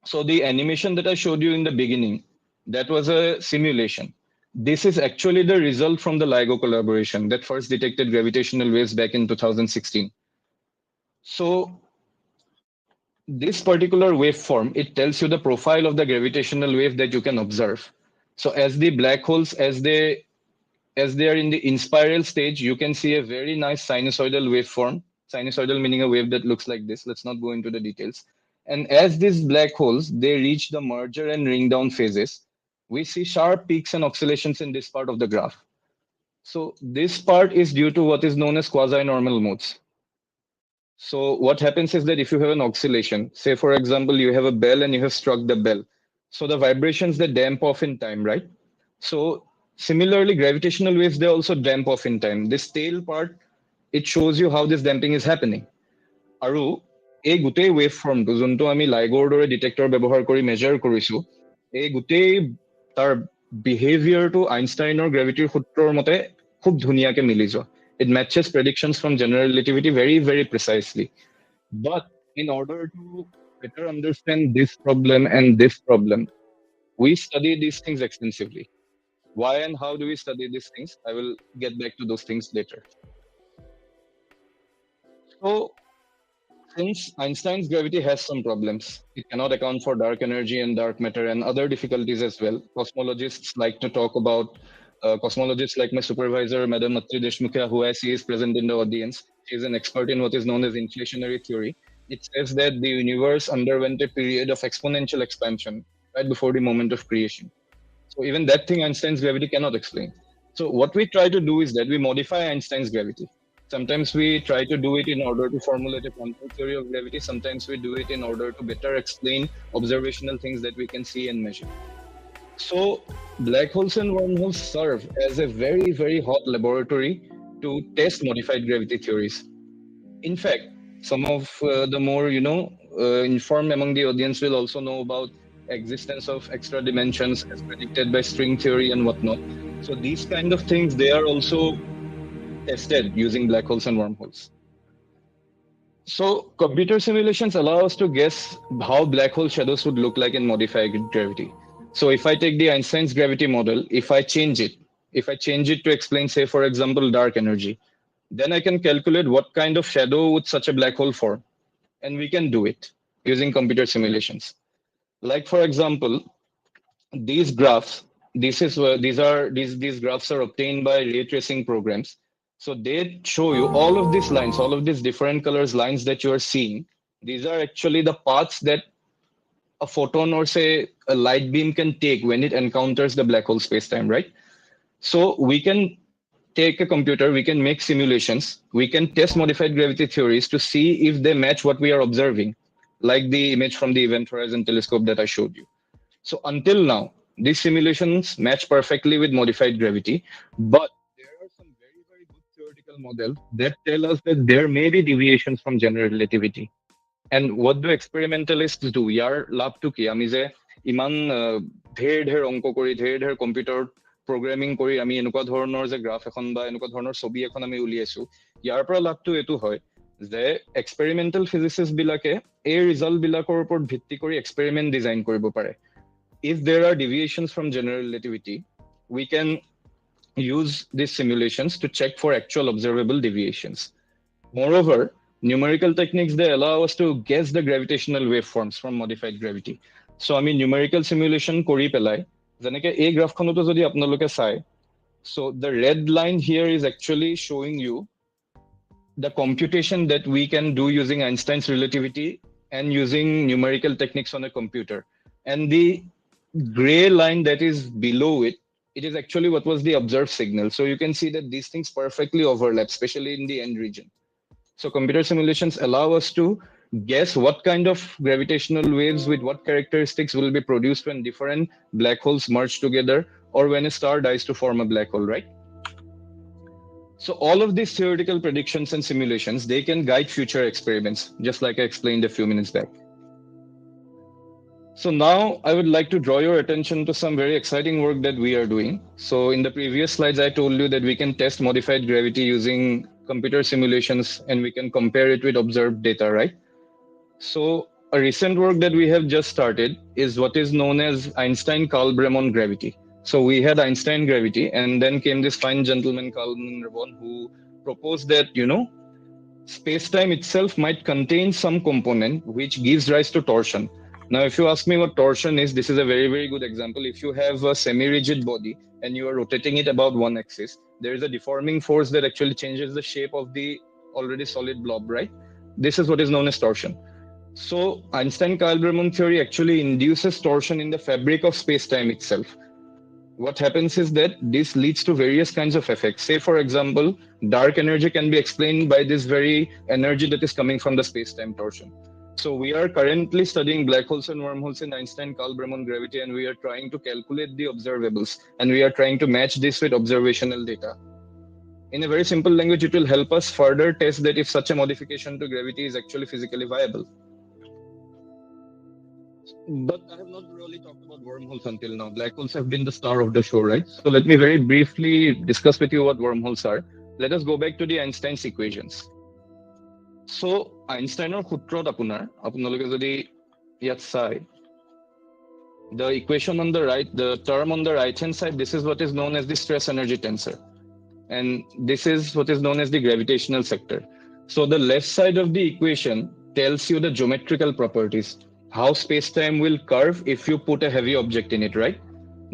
So the animation that I showed you in the beginning, that was a simulation. This is actually the result from the LIGO collaboration that first detected gravitational waves back in 2016. So this particular waveform, it tells you the profile of the gravitational wave that you can observe. So as the black holes, as they are in the inspiral stage, you can see a very nice sinusoidal waveform. Sinusoidal meaning a wave that looks like this. Let's not go into the details. And as these black holes, they reach the merger and ring down phases, we see sharp peaks and oscillations in this part of the graph. So this part is due to what is known as quasi-normal modes. So what happens is that if you have an oscillation, say for example, you have a bell and you have struck the bell. So the vibrations, they damp off in time, right? So similarly, gravitational waves, they also damp off in time. This tail part, it shows you how this damping is happening. Aru, এই গোটেই waveformটো যোনটো আমি লাইগৰ দৰে detector ব্যৱহাৰ কৰি measure কৰিছো, এই গোটেই তাৰ বিহেভিয়াৰটো আইনষ্টাইনৰ গ্ৰেভিটিৰ সূত্ৰৰ মতে খুব ধুনীয়াকে মিলি যোৱা. It matches predictions from general relativity very, very precisely. But in order to better understand this problem and this problem, we study these things extensively. Why and how do we study these things? I will get back to those things later. So, since Einstein's gravity has some problems, it cannot account for dark energy and dark matter and other difficulties as well. Cosmologists like to talk about, cosmologists like my supervisor, Madam Atri Deshmukha, who I see is present in the audience. She is an expert in what is known as inflationary theory. It says that the universe underwent a period of exponential expansion right before the moment of creation. So even that thing Einstein's gravity cannot explain. So what we try to do is that we modify Einstein's gravity. Sometimes we try to do it in order to formulate a quantum theory of gravity. Sometimes we do it in order to better explain observational things that we can see and measure. So black holes and wormholes serve as a very, very hot laboratory to test modified gravity theories. In fact, some of the more, informed among the audience will also know about existence of extra dimensions as predicted by string theory and whatnot. So these kind of things, they are also tested using black holes and wormholes. So computer simulations allow us to guess how black hole shadows would look like in modified gravity. So if I take the Einstein's gravity model, if I change it to explain, say, for example, dark energy, then I can calculate what kind of shadow would such a black hole form. And we can do it using computer simulations. Like, for example, these graphs, these graphs are obtained by ray tracing programs. So they show you all of these lines, all of these different colors lines that you are seeing. These are actually the paths that a photon or say a light beam can take when it encounters the black hole spacetime, right? So we can take a computer, we can make simulations, we can test modified gravity theories to see if they match what we are observing, like the image from the Event Horizon Telescope that I showed you. So until now, these simulations match perfectly with modified gravity, but there are some very, very good theoretical models that tell us that there may be deviations from general relativity. And what do experimentalists do? Yar labh to ki ami je iman dher onko kori dher computer programming kori ami enukwa dhoroner je graph ekhon ba enukwa dhoroner chobi ekhon ami uliaisu. Yar pora labh to etu hoy je experimental physicists bilake ei result bilakor upor bhitti kori experiment design koribo pare. If there are deviations from general relativity, we can use these simulations to check for actual observable deviations. Moreover, numerical techniques, they allow us to guess the gravitational waveforms from modified gravity. So I mean numerical simulation kori pelai jeneke ei graph khonoto jodi apnaloke sai, so the red line here is actually showing you the computation that we can do using Einstein's relativity and using numerical techniques on a computer, and the gray line that is below it, it is actually what was the observed signal. So you can see that these things perfectly overlap, especially in the end region. So computer simulations allow us to guess what kind of gravitational waves with what characteristics will be produced when different black holes merge together or when a star dies to form a black hole, right? So all of these theoretical predictions and simulations, they can guide future experiments, just like I explained a few minutes back. So now I would like to draw your attention to some very exciting work that we are doing. So in the previous slides, I told you that we can test modified gravity using computer simulations and we can compare it with observed data, right? So a recent work that we have just started is what is known as Einstein-Karl-Bremon gravity. So we had Einstein gravity, and then came this fine gentleman, Karl-Bremon, who proposed that, space-time itself might contain some component which gives rise to torsion. Now, if you ask me what torsion is, this is a very, very good example. If you have a semi-rigid body and you are rotating it about one axis, there is a deforming force that actually changes the shape of the already solid blob, right? This is what is known as torsion. So Einstein-Karl-Bremon theory actually induces torsion in the fabric of space-time itself. What happens is that this leads to various kinds of effects. Say, for example, dark energy can be explained by this very energy that is coming from the space-time torsion. So we are currently studying black holes and wormholes in Einstein-Karl-Bremon gravity, and we are trying to calculate the observables, and we are trying to match this with observational data. In a very simple language, it will help us further test that if such a modification to gravity is actually physically viable. But I have not really talked about wormholes until now. Black holes have been the star of the show, right? So let me very briefly discuss with you what wormholes are. Let us go back to the Einstein's equations. So Einstein's সূত্ৰত আপোনালোকে যদি ইয়াত চাই, the equation on the right, the term on the right hand side, this is what is known as the stress energy tensor. And this is what is known as the gravitational sector. So the left side of the equation tells you the geometrical properties, how space-time will curve if you put a heavy object in it, right?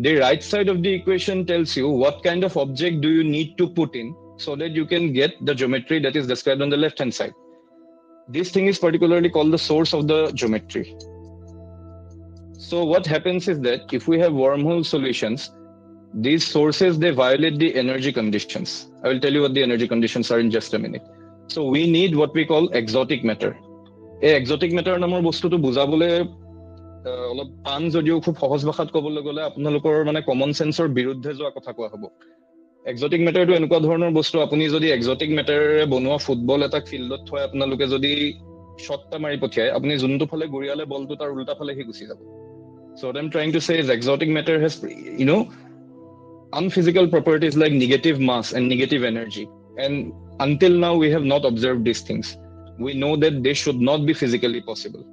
The right side of the equation tells you what kind of object do you need to put in so that you can get the geometry that is described on the left-hand side. This thing is particularly called the source of the geometry. So what happens is that if we have wormhole solutions, these sources, they violate the energy conditions. I will tell you what the energy conditions are in just a minute. So we need what we call exotic matter. এই exotic matter নামৰ বস্তুটো বুজাবলৈ অলপ টান যদিও খুব সহজ ভাষাত ক'বলৈ গ'লে আপোনালোকৰ মানে কমন সেন্সৰ বিৰুদ্ধে যোৱা কথা কোৱা হ'ব। এক্সোটিক মেটাৰটো এনেকুৱা ধৰণৰ বস্তু, আপুনি যদি এক্সোটিক মেটাৰেৰে বনোৱা ফুটবল এটা ফিল্ডত থৈ আপোনালোকে যদি শ্বটটা মাৰি পঠিয়ায়, আপুনি যোনটো ফালে গুৰিয়ালে বলটো তাৰ উল্টা ফালে সি গুচি যাব। So what I'm trying to say is exotic matter has, unphysical properties like negative mass and negative energy. And until now, we have not observed these things. We know that they should not be physically possible.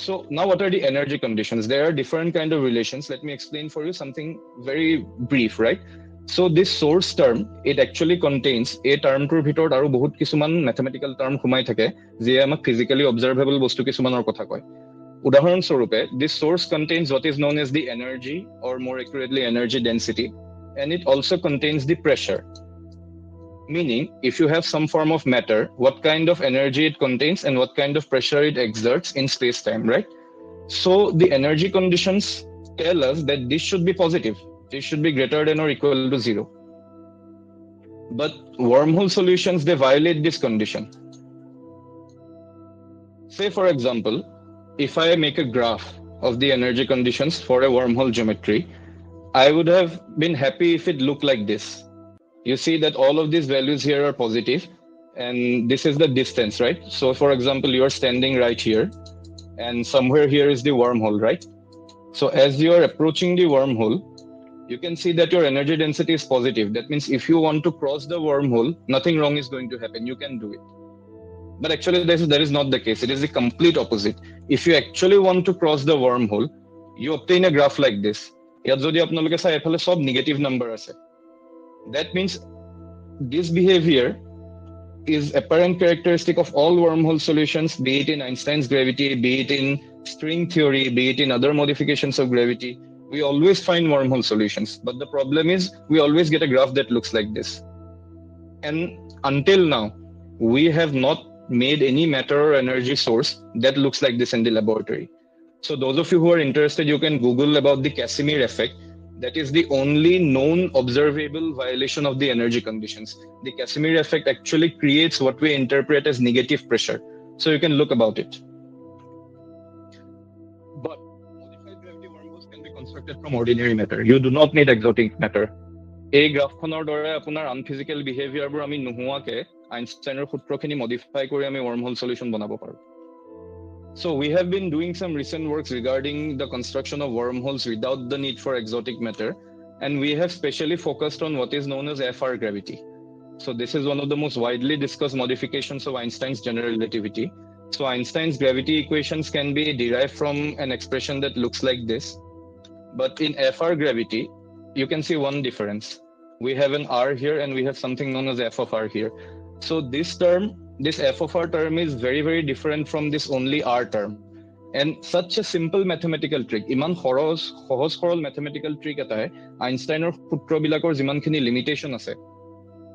So now what are the energy conditions? There are different kind of relations. Let me explain for you something very brief, right? So this source term, it actually contains a term tour bhitor aru bahut kisuman mathematical term khumai thake je amak physically observable bostu kisumanor kotha koy. Udaharon sorupe, this source contains what is known as the energy, or more accurately energy density, and it also contains the pressure. Meaning, if you have some form of matter, what kind of energy it contains and what kind of pressure it exerts in space-time, right? So the energy conditions tell us that this should be positive. This should be greater than or equal to 0. But wormhole solutions, they violate this condition. Say, for example, if I make a graph of the energy conditions for a wormhole geometry, I would have been happy if it looked like this. You see that all of these values here are positive, and this is the distance, right? So for example, you are standing right here, and somewhere here is the wormhole, right? So as you are approaching the wormhole, you can see that your energy density is positive. That means if you want to cross the wormhole, nothing wrong is going to happen. You can do it. But actually, that is not the case. It is the complete opposite. If you actually want to cross the wormhole, you obtain a graph like this. ইয়াত যদি আপোনালোকে চাই এফালে সব negative number আছে। That means this behavior is apparent characteristic of all wormhole solutions, be it in Einstein's gravity, be it in string theory, be it in other modifications of gravity. We always find wormhole solutions. But the problem is we always get a graph that looks like this. And until now, we have not made any matter or energy source that looks like this in the laboratory. So those of you who are interested, you can Google about the Casimir effect. That is the only known observable violation of the energy conditions. The Casimir effect actually creates what we interpret as negative pressure. So you can look about it. But modified gravity wormholes can be constructed from ordinary matter. You do not need exotic matter. এই গ্ৰাফখনৰ দৰে আপোনাৰ আনফিজিকেল বিহেভিয়াৰবোৰ আমি নোহোৱাকে আইনষ্টাইনৰ সূত্ৰখিনি modify কৰি আমি wormhole solution বনাব পাৰো। So we have been doing some recent works regarding the construction of wormholes without the need for exotic matter, and we have specially focused on what is known as FR gravity. So this is one of the most widely discussed modifications of Einstein's general relativity. So Einstein's gravity equations can be derived from an expression that looks like this. But in FR gravity, you can see one difference. We have an R here and we have something known as F of R here. So this term, this F of R term is very, very different from this only R term. And such a simple mathematical trick, iman সহজ সৰল mathematical trick এটাই আইনষ্টাইনৰ সূত্ৰবিলাকৰ যিমানখিনি limitation আছে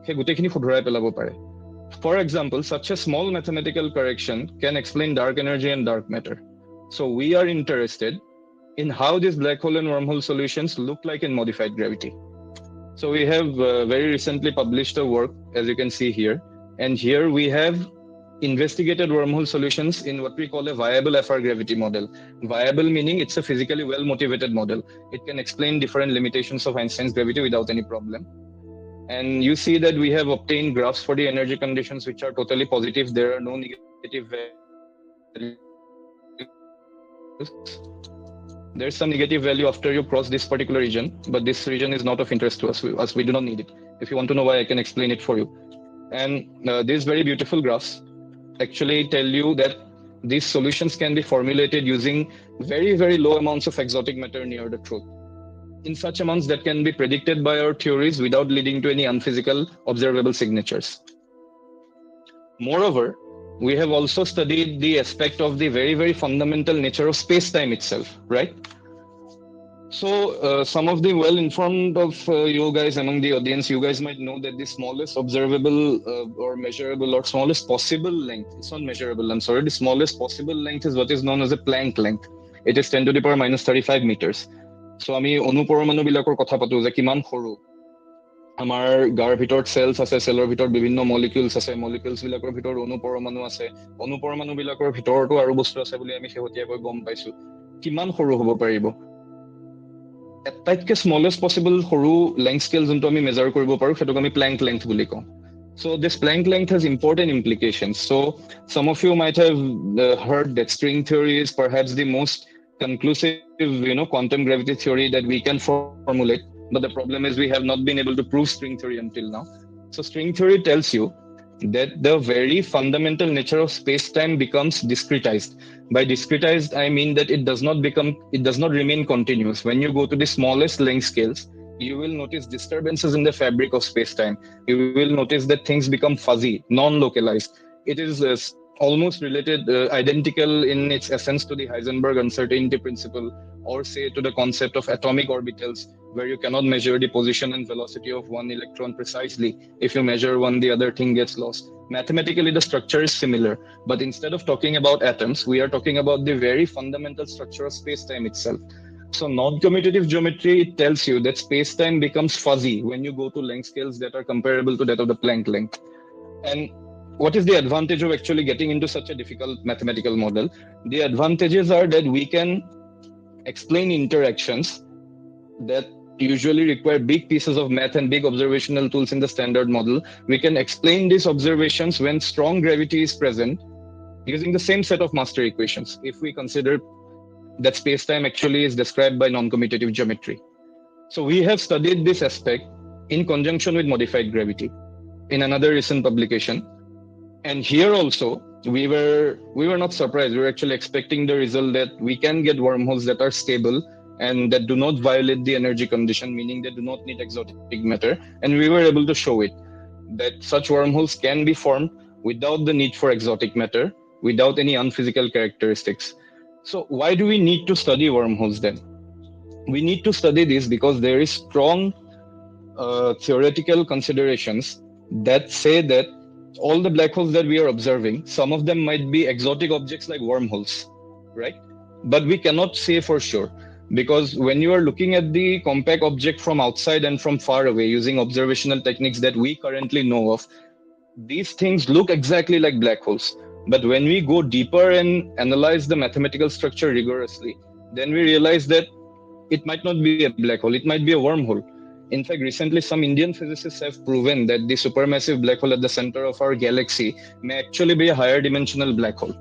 সেই গোটেইখিনি শুধৰাই পেলাব পাৰে। For example, such a small mathematical correction can explain dark energy and dark matter. So we are interested in how these black hole and wormhole solutions look like in modified gravity. So we have very recently published a work, as you can see here. And here we have investigated wormhole solutions in what we call a viable FR gravity model. Viable meaning it's a physically well-motivated model. It can explain different limitations of Einstein's gravity without any problem. And you see that we have obtained graphs for the energy conditions which are totally positive. There are no negative values. There's some negative value after you cross this particular region, but this region is not of interest to us. We do not need it. If you want to know why, I can explain it for you. And these very beautiful graphs actually tell you that these solutions can be formulated using very, very low amounts of exotic matter near the truth, in such amounts that can be predicted by our theories without leading to any unphysical observable signatures. Moreover, we have also studied the aspect of the very, very fundamental nature of space-time itself, right? So some of the well-informed of you guys among the audience, you guys might know that the smallest observable or measurable or smallest possible length, it's not measurable, I'm sorry, the smallest possible length is what is known as a Planck length. It is 10 to the power minus 35 meters. So আমি অনুপৰমাণুবিলাকৰ কথা পাতো যে কিমান সৰু আমাৰ গাৰ ভিতৰত sales আছে, সেলৰ ভিতৰত বিভিন্ন মলিকিউলছ আছে, মলিকিউলছ বিলাকৰ ভিতৰত অনুপৰমাণু আছে, অনুপৰমাণু বিলাকৰ ভিতৰতো আৰু বস্তু আছে বুলি আমি শেহতীয়াকৈ গম পাইছো। কিমান সৰু হ'ব পাৰিব? আটাইতকৈ স্মলেষ্ট পসিবল সৰু লেংথ স্কেল যোনটো আমি মেজাৰ কৰিব পাৰো সেটোক আমি প্ল্যাঙ্ক লেংথ বুলি কওঁ। So this Planck length has important implications. So some of you might have heard that string theory is perhaps the most conclusive, quantum gravity theory that we can formulate. But the problem is we have not been able to prove string theory until now. So string theory tells you that the very fundamental nature of space-time becomes discretized. By discretized, I mean that it does not remain continuous. When you go to the smallest length scales, you will notice disturbances in the fabric of space-time. You will notice that things become fuzzy, non-localized. It is almost related, identical in its essence to the Heisenberg uncertainty principle, or say to the concept of atomic orbitals, where you cannot measure the position and velocity of one electron precisely. If you measure one, the other thing gets lost. Mathematically, the structure is similar, but instead of talking about atoms, we are talking about the very fundamental structure of space-time itself. So non-commutative geometry, it tells you that space-time becomes fuzzy when you go to length scales that are comparable to that of the Planck length. And what is the advantage of actually getting into such a difficult mathematical model? The advantages are that we can explain interactions that usually require big pieces of math and big observational tools in the standard model. We can explain these observations when strong gravity is present using the same set of master equations, if we consider that space-time actually is described by non-commutative geometry. So we have studied this aspect in conjunction with modified gravity in another recent publication. And here also, we were not surprised. We were actually expecting the result that we can get wormholes that are stable and that do not violate the energy condition, meaning they do not need exotic matter. And we were able to show it, that such wormholes can be formed without the need for exotic matter, without any unphysical characteristics. So why do we need to study wormholes then? We need to study this because there is strong theoretical considerations that say that all the black holes that we are observing, some of them might be exotic objects like wormholes, right? But we cannot say for sure, because when you are looking at the compact object from outside and from far away using observational techniques that we currently know of, these things look exactly like black holes. But when we go deeper and analyze the mathematical structure rigorously, then we realize that it might not be a black hole, it might be a wormhole. In fact, recently some Indian physicists have proven that the supermassive black hole at the center of our galaxy may actually be a higher dimensional black hole.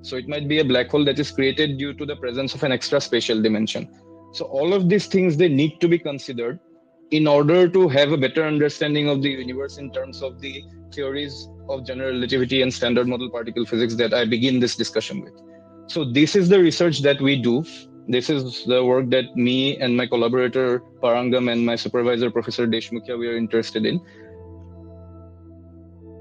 So it might be a black hole that is created due to the presence of an extra spatial dimension. So all of these things, they need to be considered in order to have a better understanding of the universe in terms of the theories of general relativity and standard model particle physics that I begin this discussion with. So this is the research that we do. This is the work that me and my collaborator Parangam and my supervisor Professor Deshmukhia, we are interested in.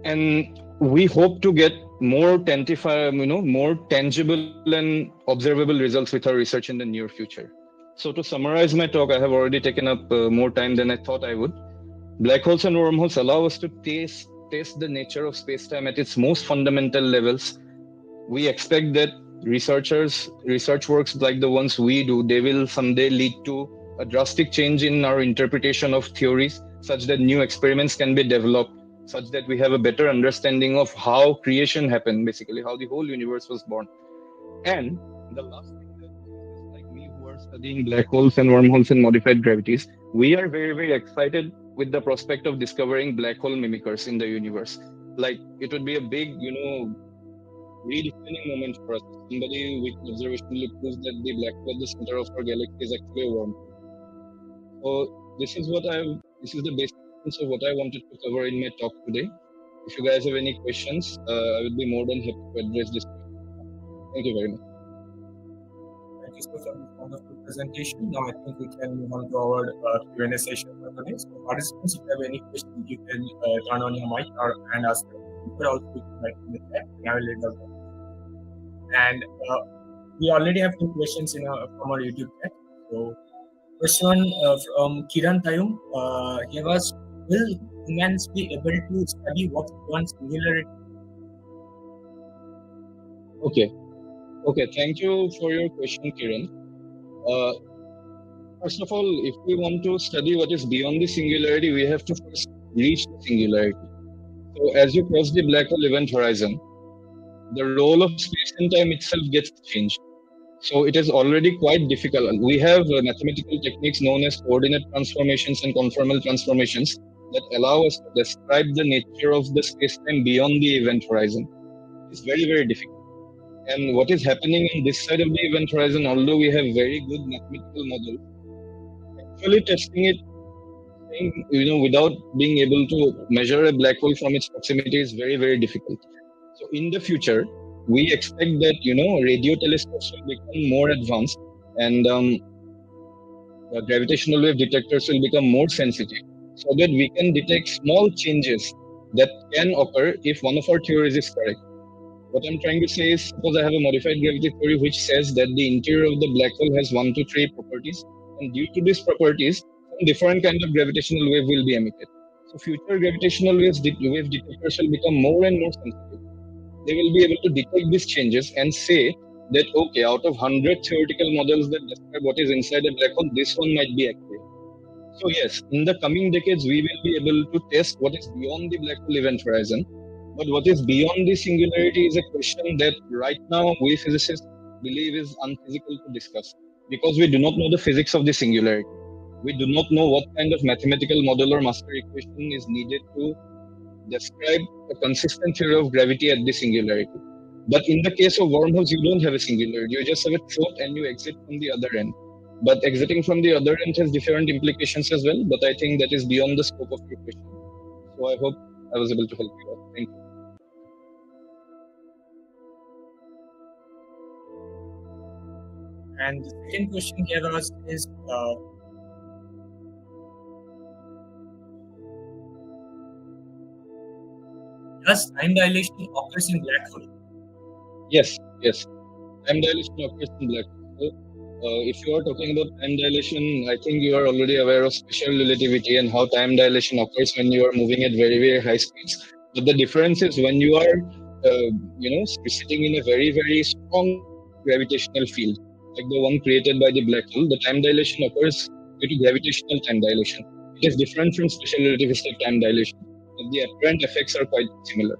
And we hope to get more more tangible and observable results with our research in the near future. So to summarize my talk, I have already taken up more time than I thought I would. Black holes and wormholes allow us to test the nature of space-time at its most fundamental levels. We expect that research works like the ones we do, they will someday lead to a drastic change in our interpretation of theories, such that new experiments can be developed, such that we have a better understanding of how creation happened, basically how the whole universe was born. And the last thing that is like me who are studying black holes and wormholes and modified gravities, we are very, very excited with the prospect of discovering black hole mimickers in the universe. Like it would be a big, redefining moment for us. Somebody with observationally proves that the black hole at the center of our galaxy is actually a wormhole. So this is the basic essence of what I wanted to cover in my talk today. If you guys have any questions, I would be more than happy to address this question. Thank you very much. Thank you so much for this wonderful presentation. Now I think we can move on to our Q&A session for today. So participants, if you have any questions, you can turn on your mic and ask them. But also you can write in the chat, and I will read them. And we already have two questions from our YouTube chat. So first one from Kiran Tayum. He was, will humans be able to study what's beyond singularity? Okay, thank you for your question, Kiran. First of all, if we want to study what is beyond the singularity, we have to first reach the singularity. So as you cross the black hole event horizon, the role of space and time itself gets changed. So it is already quite difficult. We have mathematical techniques known as coordinate transformations and conformal transformations that allow us to describe the nature of the space-time beyond the event horizon. It's very, very difficult. And what is happening on this side of the event horizon, although we have very good mathematical models, actually testing it, without being able to measure a black hole from its proximity is very, very difficult. So in the future, we expect that, radio telescopes will become more advanced and gravitational wave detectors will become more sensitive so that we can detect small changes that can occur if one of our theories is correct. What I'm trying to say is, suppose I have a modified gravity theory which says that the interior of the black hole has 1 to 3 properties, and due to these properties, some different kind of gravitational wave will be emitted. So future gravitational wave detectors will become more and more sensitive. They will be able to detect these changes and say that, okay, out of 100 theoretical models that describe what is inside a black hole, this one might be accurate. So yes, in the coming decades, we will be able to test what is beyond the black hole event horizon. But what is beyond the singularity is a question that right now we physicists believe is unphysical to discuss, because we do not know the physics of the singularity. We do not know what kind of mathematical model or master equation is needed to describe a consistent theory of gravity at the singularity. But in the case of wormholes, you don't have a singularity. You just have a throat and you exit from the other end. But exiting from the other end has different implications as well. But I think that is beyond the scope of your question. So I hope I was able to help you out. Thank you. And the second question here is does time dilation occurs in black hole? Yes. Time dilation occurs in black hole. If you are talking about time dilation, I think you are already aware of special relativity and how time dilation occurs when you are moving at very, very high speeds. But the difference is when you are, sitting in a very, very strong gravitational field, like the one created by the black hole, the time dilation occurs due to gravitational time dilation. It is different from special relativistic time dilation. But the apparent effects are quite similar.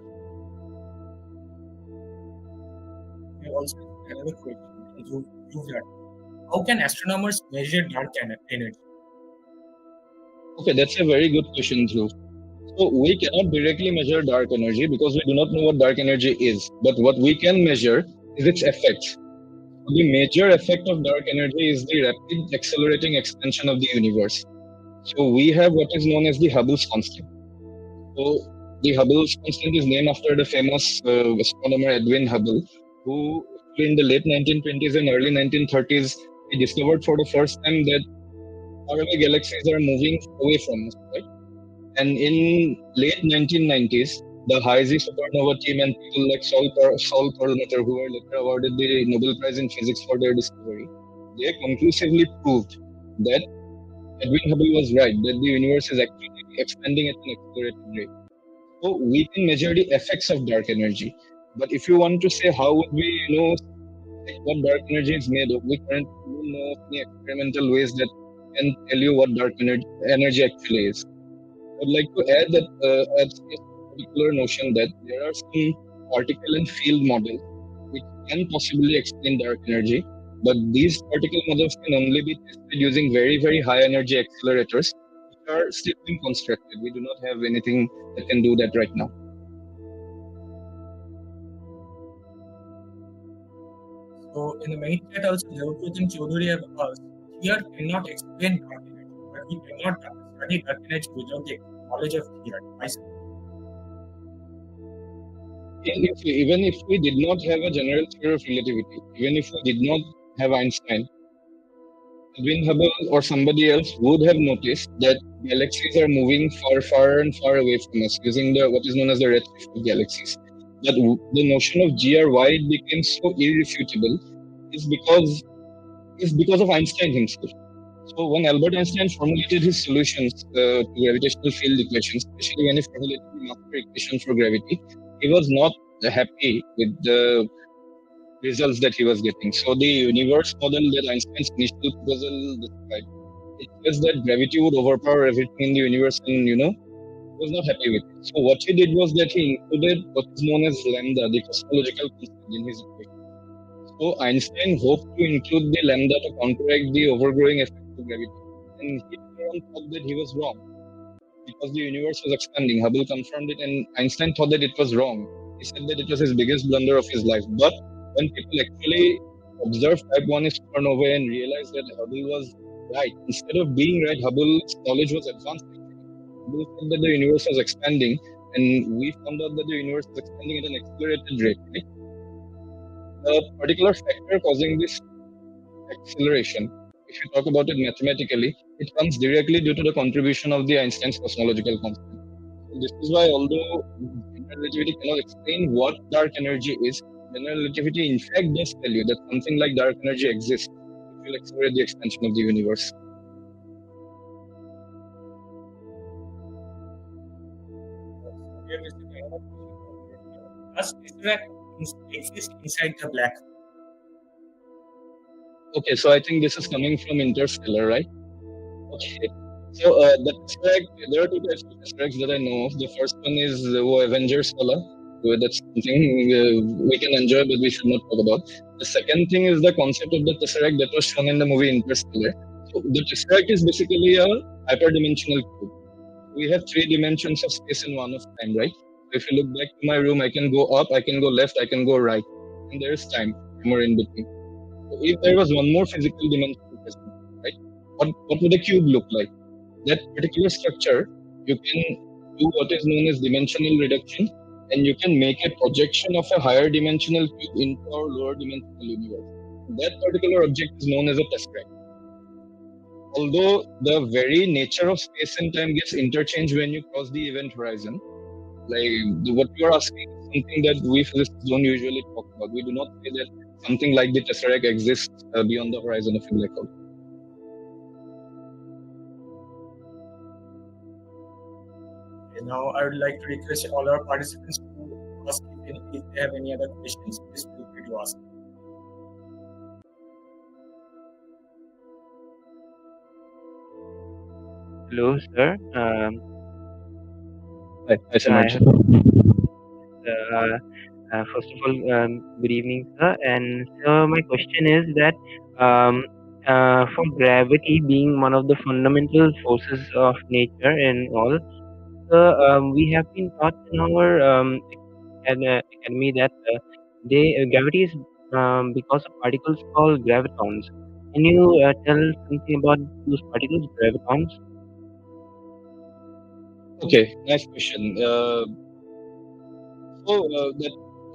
Also, another question to prove that. How can astronomers measure dark energy? Okay, that's a very good question, Dhruv. So we cannot directly measure dark energy because we do not know what dark energy is. But what we can measure is its effects. The major effect of dark energy is the rapid accelerating expansion of the universe. So we have what is known as the Hubble's constant. So the Hubble's constant is named after the famous astronomer Edwin Hubble, who in the late 1920s and early 1930s, he discovered for the first time that faraway galaxies are moving away from us, right? And in late 1990s, the Heisey supernova team and people like Saul Perlmutter, who were later awarded the Nobel Prize in Physics for their discovery, they conclusively proved that Edwin Hubble was right, that the universe is actually expanding at an accelerated rate. So we can measure the effects of dark energy. But if you want to say how would we, check what dark energy is made of, we currently don't know of any experimental ways that can tell you what dark energy actually is. I would like to add that a particular notion that there are some particle and field models which can possibly explain dark energy, but these particle models can only be tested using very, very high energy accelerators, which are still being constructed. We do not have anything that can do that right now. So in the main chat also, Devpradhan Chaudhary have asked, here cannot explain dark energy, but we cannot study dark energy without the knowledge of here. Even if we did not have a general theory of relativity, even if we did not have Einstein, Edwin Hubble or somebody else would have noticed that galaxies are moving far and far away from us using what is known as the redshift of galaxies. But the notion of GR, why it became so irrefutable, is because of Einstein himself. So when Albert Einstein formulated his solutions to gravitational field equations, especially when he formulated the master equation for gravity, he was not happy with the results that he was getting. So the universe model that Einstein's initial proposal described, it says that gravity would overpower everything in the universe, and he was not happy with it. So what he did was that he included what is known as lambda, the cosmological constant, in his equation. So Einstein hoped to include the lambda to counteract the overgrowing effect of gravity, and he thought that he was wrong because the universe was expanding. Hubble confirmed it, and Einstein thought that it was wrong. He said that it was his biggest blunder of his life. But when people actually observed Type 1a supernova and realized that Hubble was right, instead of being right, Hubble's knowledge was advanced. Hubble said that the universe was expanding, and we found out that the universe was expanding at an accelerated rate. Right? The particular factor causing this acceleration, if you talk about it mathematically, it comes directly due to the contribution of the Einstein's cosmological constant. So this is why, although general relativity cannot explain what dark energy is, general relativity in fact does tell you that something like dark energy exists. It will accelerate the expansion of the universe. Does Tesseract exist inside the black hole? Okay, so I think this is coming from Interstellar, right? Okay. So the Tesseract, there are two types of Tesseracts that I know of. The first one is Avengers Wala. That's something we can enjoy, but we should not talk about. The second thing is the concept of the Tesseract that was shown in the movie Interstellar. So the Tesseract is basically a hyperdimensional cube. We have 3 dimensions of space and 1 of time, right? So if you look back to my room, I can go up, I can go left, I can go right, and there is time somewhere in between. So if there was one more physical dimension present, right? What would a cube look like? That particular structure, you can do what is known as dimensional reduction, and you can make a projection of a higher dimensional cube into our lower dimensional universe. That particular object is known as a tesseract. Although the very nature of space and time gets interchanged when you cross the event horizon, like what you are asking is something that we physicists don't usually talk about. We do not say that something like the tesseract exists beyond the horizon of a black hole. Now, I would like to request all our participants to ask if they have any other questions. Please feel free to ask. Hello, sir. Hi, Silchar. First of all, good evening, sir. And so my question is that for gravity being one of the fundamental forces of nature and all, we have been taught in our academy that gravity is because of particles called gravitons. Can you tell something about those particles, gravitons? Okay, nice question.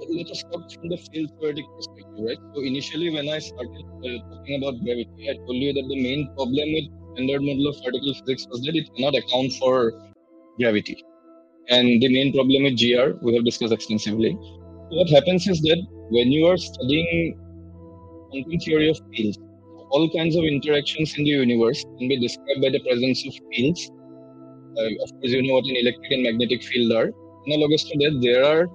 Let us talk from the field theoretic perspective, right? So initially, when I started talking about gravity, I told you that the main problem with standard model of particle physics was that it cannot account for gravity. And the main problem with GR, we have discussed extensively. So what happens is that when you are studying quantum theory of fields, all kinds of interactions in the universe can be described by the presence of fields. Of course, you know what an electric and magnetic field are. Analogous to that, there are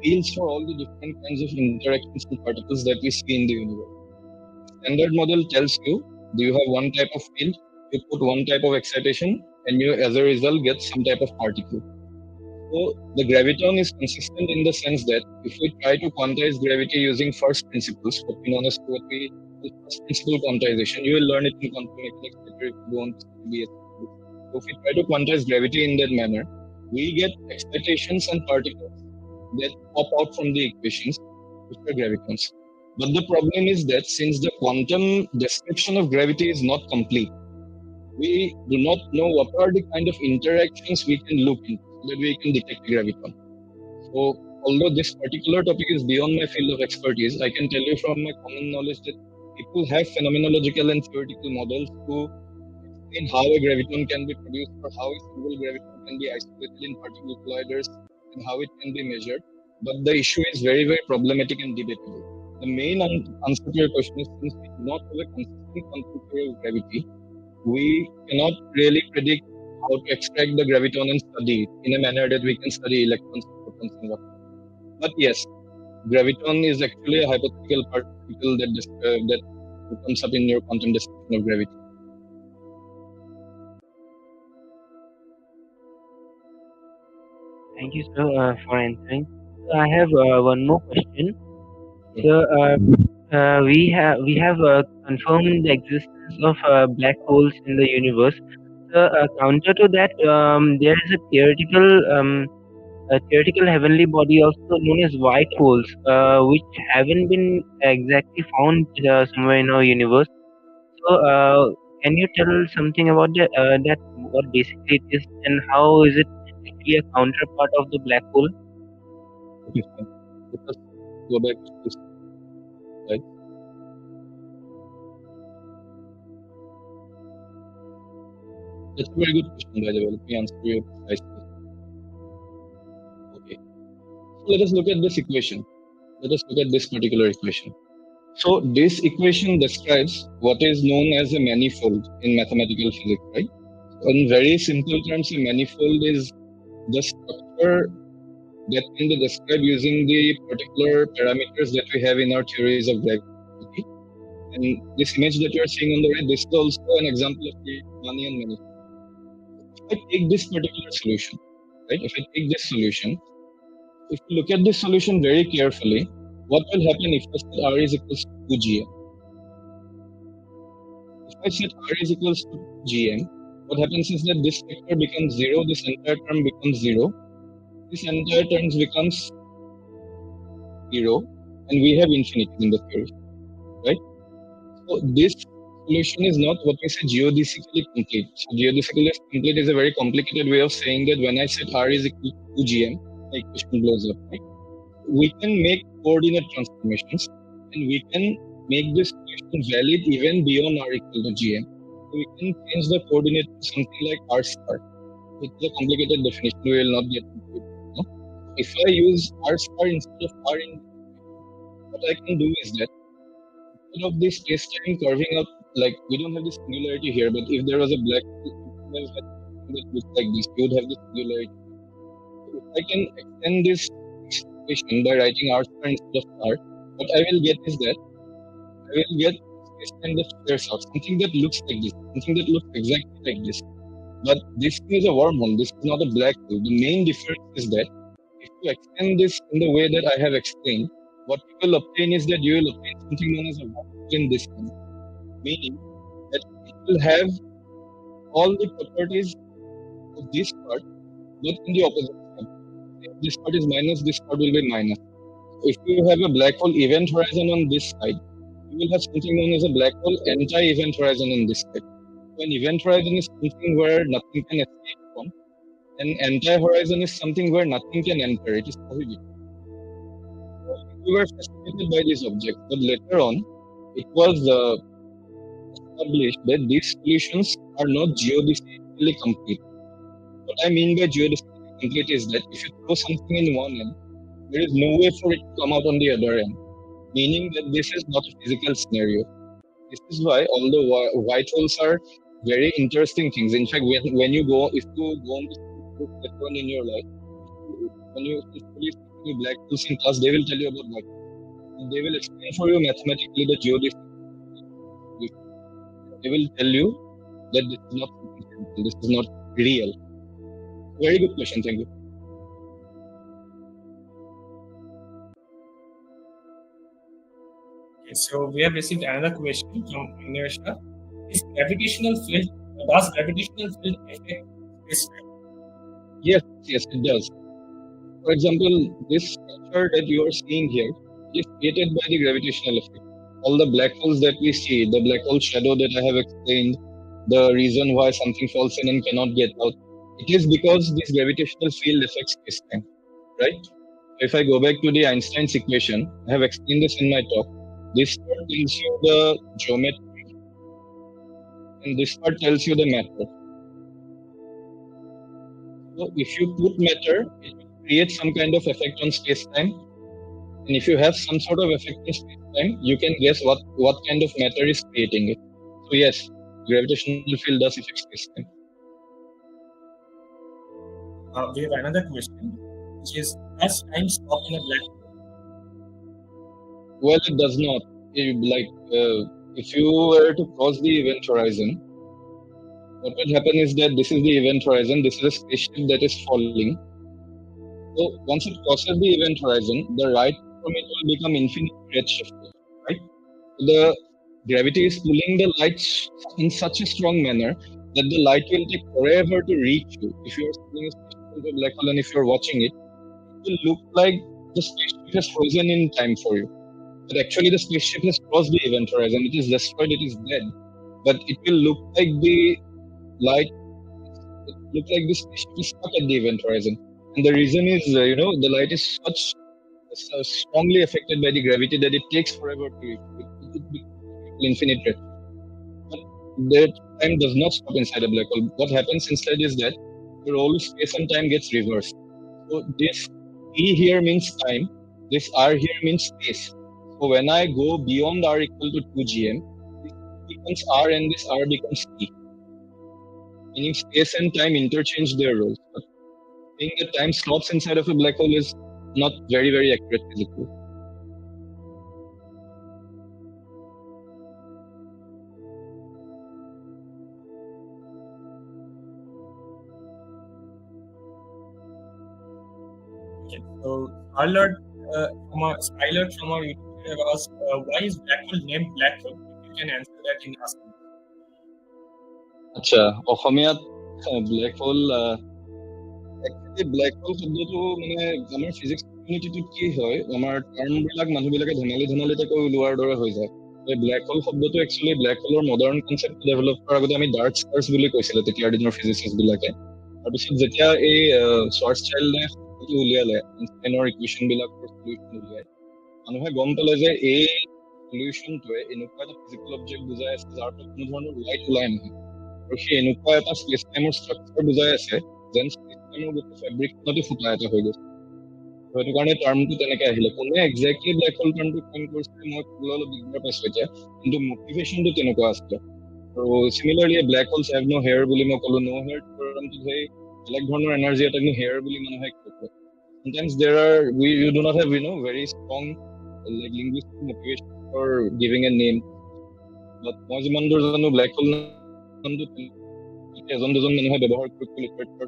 fields for all the different kinds of interactions and particles that we see in the universe. Standard model tells you, do you have one type of field, you put one type of excitation, and you, as a result, get some type of particle. So the graviton is consistent in the sense that if we try to quantize gravity using first principles, what we know as what we call first principle quantization, you will learn it in quantum mechanics later if you go on to study BS. So if we try to quantize gravity in that manner, we get excitations and particles that pop out from the equations, which are gravitons. But the problem is that since the quantum description of gravity is not complete, we do not know what are the kind of interactions we can look into so that we can detect the graviton. So although this particular topic is beyond my field of expertise, I can tell you from my common knowledge that people have phenomenological and theoretical models to explain how a graviton can be produced or how a single graviton can be isolated in particle colliders and how it can be measured. But the issue is very, very problematic and debatable. The main answer to your question is since we do not have a consistent quantum theory of gravity, we cannot really predict how to extract the graviton and study it in a manner that we can study electrons, protons, and whatnot. But yes, graviton is actually a hypothetical particle that comes up in your quantum description of gravity. Thank you, sir, for answering. So I have one more question. So we have confirmed the existence of black holes in the universe. So counter to that, there is a theoretical heavenly body also known as white holes, which haven't been exactly found somewhere in our universe. So can you tell something about that? What basically it is, and how is it actually a counterpart of the black hole? Okay, fine. Let us go back to this slide. That's a very good question, by the way. Let me answer you precisely. Okay. So let us look at this equation. Let us look at this particular equation. So this equation describes what is known as a manifold in mathematical physics, right? So in very simple terms, a manifold is the structure that can be described using the particular parameters that we have in our theories of gravity. And this image that you are seeing on the right, this is also an example of the Riemannian manifold. If I take this particular solution, right? If I take this solution, if you look at this solution very carefully, what will happen if I set R is equals to 2gm? If I set R is equals to gm, what happens is that this factor becomes 0, this entire term becomes 0, this entire term becomes 0, and we have infinity in the theory, right? So this solution is not what we say geodesically complete. So geodesically complete is a very complicated way of saying that when I set R is equal to 2gm, the equation blows up, right? We can make coordinate transformations, and we can make this equation valid even beyond R equal to gm. So we can change the coordinate to something like R star. It's a complicated definition, we will not get into it. No? If I use R star instead of R in what I can do is that instead of this space-time curving up, like we don't have this singularity here, but if there was a black hole, you would have had something that looks like this, you would have this singularity. So if I can extend this equation by writing R star instead of R, what I will get is that I will get space-time that flares out, something that looks like this, something that looks exactly like this. But this is a wormhole, this is not a black hole. The main difference is that if you extend this in the way that I have explained, what you will obtain is that you will obtain something known as a wormhole in this sense. Meaning, will have all the properties of this part, but in the opposite side. If this part is minus, this part will be minus. If you have a black hole event horizon on this side, you will have something known as a black hole anti-event horizon on this side. So an event horizon is something where nothing can escape from. An anti-horizon is something where nothing can enter. It is prohibited. We were fascinated by these objects, but later on, it was established that these solutions are not geodesically complete. What I mean by geodesically complete is that if you throw something in one end, there is no way for it to come out on the other end, meaning that this is not a physical scenario. This is why all the white holes are very interesting things. In fact, when you go, if you go on to later on in your life, when you study black holes in class, they will tell you about white holes. They will explain for you mathematically the geodesic. They will tell you that this is not something simple, this is not real. Very good question, thank you. Okay, so we have received another question from Inertia. Does gravitational field affect space-time? Yes, it does. For example, this structure that you are seeing here is created by the gravitational effect. All the black holes that we see, the black hole shadow that I have explained, the reason why something falls in and cannot get out, it is because this gravitational field affects space-time, right? If I go back to the Einstein's equation, I have explained this in my talk. This part tells you the geometry, and this part tells you the matter. So if you put matter, it will create some kind of effect on space-time. And if you have some sort of effect in space-time, you can guess what kind of matter is creating it. So yes, gravitational field does affect space-time. We have another question, which is, does time stop in a black hole? Well, it does not. If you were to cross the event horizon, what will happen is that this is the event horizon, this is a spaceship that is falling. So once it crosses the event horizon, the right from it will become infinitely redshifted, right? The gravity is pulling the light in such a strong manner that the light will take forever to reach you. If you are sitting a spaceship into a black hole and if you are watching it, it will look like the spaceship has frozen in time for you. But actually, the spaceship has crossed the event horizon. It is destroyed. It is dead. But it will look like the light. It will look like the spaceship is stuck at the event horizon. And the reason is, the light is so strongly affected by the gravity that it takes forever to reach. It becomes infinite red. But the time does not stop inside a black hole. What happens instead is that the role of space and time gets reversed. So this E here means time. This R here means space. So when I go beyond R equal to 2 gm, this becomes R and this R becomes T. Meaning space and time interchange their roles. But saying that time stops inside of a black hole is not very, very accurate physically. Okay, so Skylar from our YouTube channel asked, why is black hole named black hole? If you can answer that in Assamese. আচ্ছা অসমীয়াত black hole actually black hole শব্দটো মানে আমাৰ physics কমিউনিটিটোত কি হয় আমাৰ টাৰ্মবিলাক মানুহবিলাকে ধেমালিতে কৈ ওলোৱাৰ দৰে হৈ যায় ব্লেক হোল শব্দটো একচুৱেলি ব্লেক হোলৰ মডাৰ্ণ কনচেপ্ট ডেভেলপ কৰাৰ আগতে আমি ডাৰ্ক ষ্টাৰ্ছ বুলি কৈছিলে তেতিয়াৰ দিনৰ ফিজিচিষ্টবিলাকে তাৰপিছত যেতিয়া এই শ্বাৰ্টছচাইল্ডে উলিয়ালে আইনষ্টাইনৰ ইকুৱেশ্যনবিলাকৰ সলিউশ্যন উলিয়াই মানুহে গম পালে যে এই সলিউশ্যনটোৱে এনেকুৱা এটা ফিজিকেল অবজেক্ট বুজাই আছে যাৰ পৰা কোনো ধৰণৰ লাইট ওলাই নহয় আৰু সেই এনেকুৱা এটা স্পেচ টাইমৰ ষ্ট্ৰাকচাৰ বুজাই আছে যেন স্পেচ টাইমৰ গোটেই ফেব্ৰিকখনতে ফুটা এটা হৈ গৈছে সেইটো কাৰণে টাৰ্মটো তেনেকে আহিলে কোনে একজেক্টলি ব্লেক হোল টাৰ্মটো কইন কৰিছে মই ক'বলৈ অলপ দিগদাৰ পাইছো এতিয়া কিন্তু মটিভেশ্যনটো তেনেকুৱা আছিলে আৰু similarly black holes have no hair বুলি মই ক'লো ন হেয়াৰ টাৰ্মটো সেই বেলেগ ধৰণৰ এনাৰ্জি এটাক হেয়াৰ বুলি মানুহে কয় sometimes you do not have very strong like linguistic motivation for giving a name but মই যিমান দূৰ জানো ব্লেক হোল নামটো এজন দুজন মানুহে ব্যৱহাৰ কৰি লিটাৰেচাৰ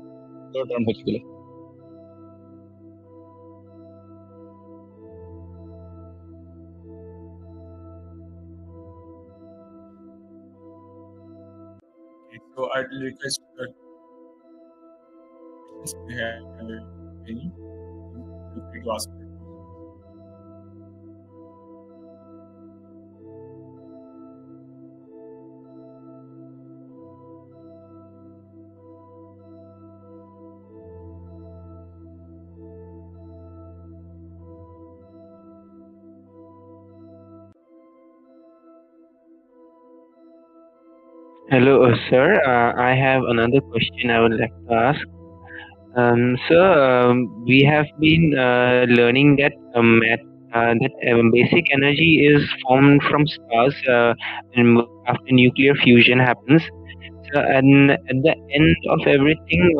টাৰ্ম হৈ থাকিলে I'd request questions if you have any. Feel free to ask. Hello, sir. I have another question I would like to ask. Sir, we have been learning that basic energy is formed from stars and after nuclear fusion happens. So, and at the end of everything,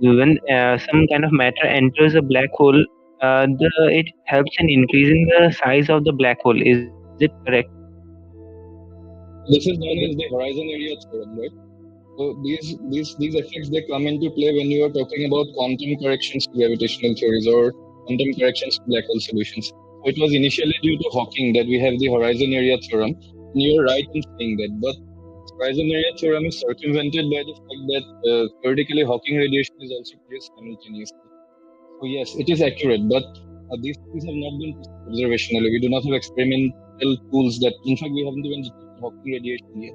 when some kind of matter enters a black hole, it helps in increasing the size of the black hole. Is it correct? This is known as the horizon area theorem, right? So these effects, they come into play when you are talking about quantum corrections to gravitational theories or quantum corrections to black hole solutions. So it was initially due to Hawking that we have the horizon area theorem, and you're right in saying that. But horizon area theorem is circumvented by the fact that theoretically Hawking radiation is also produced simultaneously. So yes, it is accurate, but these things have not been tested observationally. We do not have experimental tools that, in fact, we haven't even detected Hawking radiation yet.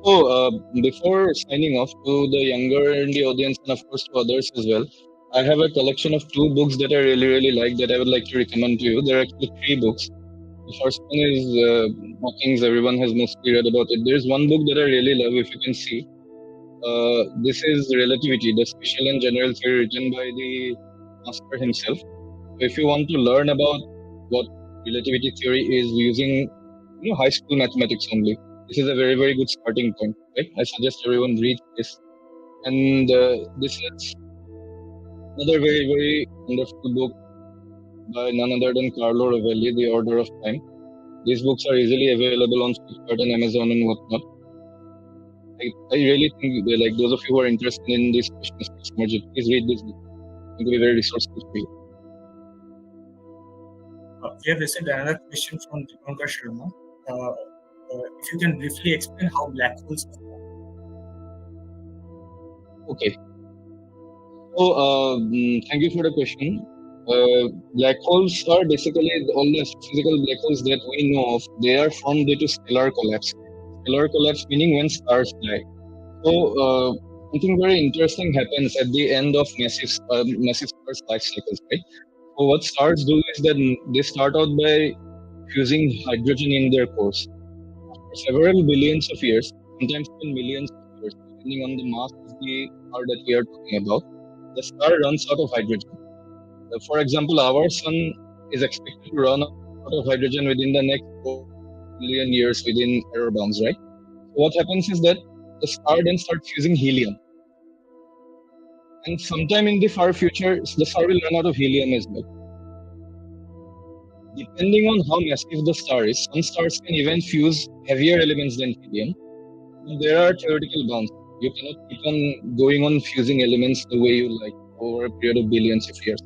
So, before signing off to the younger in the audience and of course to others as well, I have a collection of 2 books that I really like that I would like to recommend to you. There are actually 3 books. The first one is Hawking's. Everyone has mostly read about it. There's one book that I really love, if you can see. This is Relativity, the Special and General Theory, written by the master himself. So if you want to learn about what relativity theory is using high school mathematics only, this is a very good starting point, right? I suggest everyone read this. And this is another very wonderful book by none other than Carlo Rovelli, The Order of Time. These books are easily available on Flipkart and Amazon and whatnot. I really think like those of you who are interested in this questions, please read this book. It will be very resourceful for you. We have received another question from Dipankar Sharma. If you can briefly explain how black holes are formed. Okay. So, thank you for the question. Black holes are basically all the physical black holes that we know of. They are formed due to stellar collapse. Stellar collapse meaning when stars die. So, something very interesting happens at the end of massive stars' life cycles, right? So, what stars do is that they start out by fusing hydrogen in their cores. After several billions of years, sometimes even millions of years, depending on the mass of the star that we are talking about, the star runs out of hydrogen. For example, our sun is expected to run out of hydrogen within the next 4 billion years within error bounds, right? So what happens is that the star then starts fusing helium. And sometime in the far future, the star will run out of helium as well. Depending on how massive the star is, some stars can even fuse heavier elements than helium. But there are theoretical bounds. You cannot keep on going on fusing elements the way you like over a period of billions of years.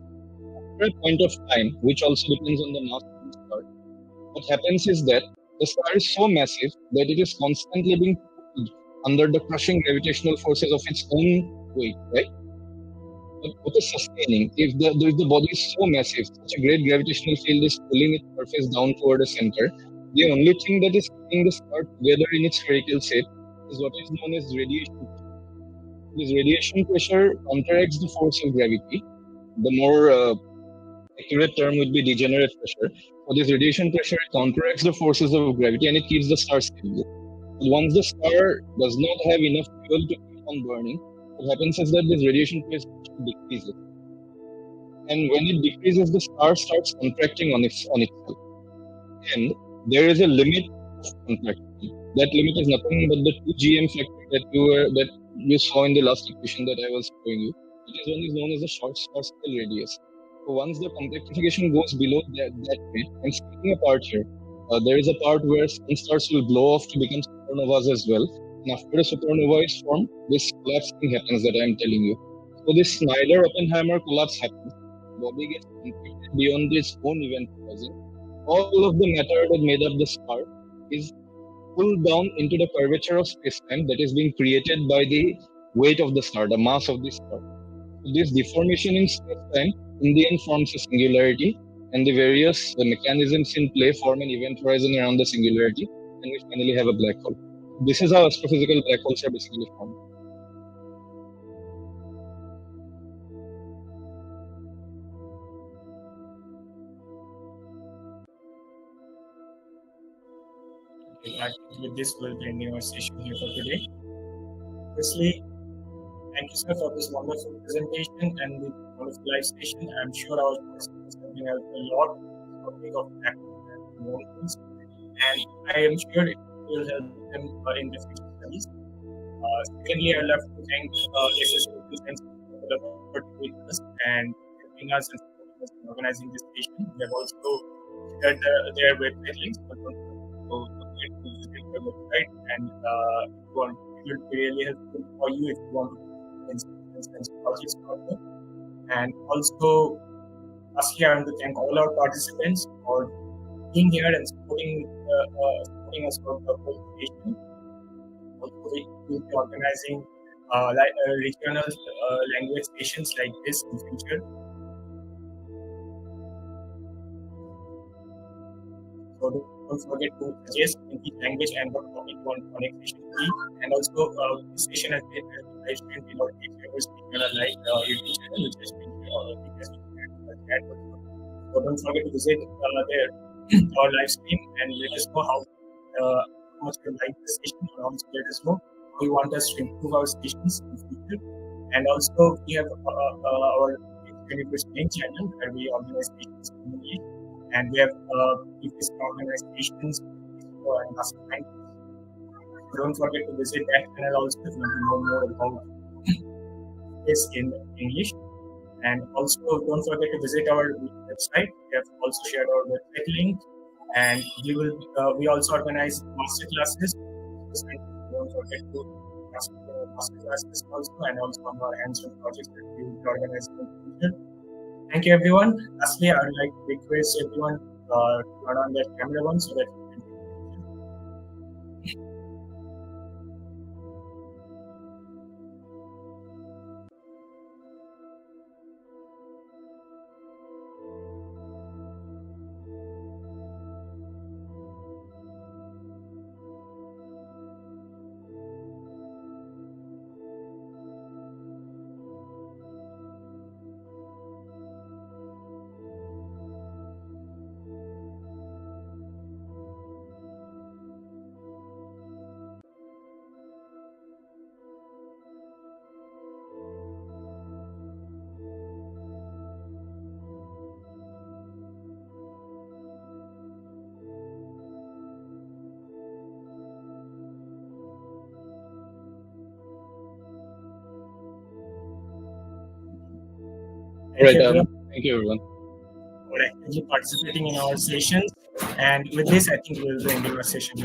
After a point of time, which also depends on the mass of the star, what happens is that the star is so massive that it is constantly being pulled under the crushing gravitational forces of its own weight, right? But what is sustaining? If the body is so massive, such a great gravitational field is pulling its surface down toward the center, the only thing that is keeping the star together in its spherical shape is what is known as radiation pressure. This radiation pressure counteracts the force of gravity. The more accurate term would be degenerate pressure. So this radiation pressure counteracts the forces of gravity and it keeps the star stable. But once the star does not have enough fuel to keep on burning, what happens is that this radiation pressure decreases. And when it decreases, the star starts contracting on itself. And there is a limit of contraction. That limit is nothing but the 2 GM factor that you saw in the last equation that I was showing you. It is known as the short star scale radius. So once the complexification goes below that rate, and splitting apart here, there is a part where some stars will blow off to become supernovas as well. And after the supernova is formed, this collapse thing happens that I am telling you. So this Snyder-Oppenheimer collapse happens. Body gets compacted beyond its own event horizon. All of the matter that made up the star is pulled down into the curvature of space-time that is being created by the weight of the star, the mass of the star. So this deformation in space-time in the end forms a singularity, and the various mechanisms in play form an event horizon around the singularity, and we finally have a black hole. This is how astrophysical black holes are basically formed. I think with this, we'll end our session here for today. Firstly, thank you, sir, for this wonderful presentation and the wonderful live session. I'm sure our participants have been helped a lot with the topic of black holes and wormholes, and I am sure it will help them in the future studies. Secondly, I'd love to thank SSO Science for the opportunity with us and helping us and supporting us in organizing this session. We have also shared their website links, but don't forget to visit their website, and it will be really helpful for you if you want to instance projects further. And also, lastly, I want to thank all our participants for being here and supporting us for the whole session. Also, we will be organizing regional language sessions like this in future. So don't forget to suggest in each language and what topic you want for next session to be. And also, this session has been live streamed in our Hex-Star Universe Regional YouTube channel, which has been chat. So don't forget to visit there our live stream and let us know how much you like the session, and also let us know how you want us to improve our stations in future. And also, we have our Universe main channel where we organize stations in English, and we have previous organizations and assignments. So don't forget to visit that channel also if you want to know more about this in English. And also, don't forget to visit our website. We have also shared our website link, and we also organize master classes. So don't forget to master classes also, and also on our hands-on projects that we will organize in the future. Thank you, everyone. Lastly, I would like to request everyone to turn on their camera one so that we can take pictures. Thank you, everyone. For actively participating in our sessions. And with this, I think we'll be ending our session.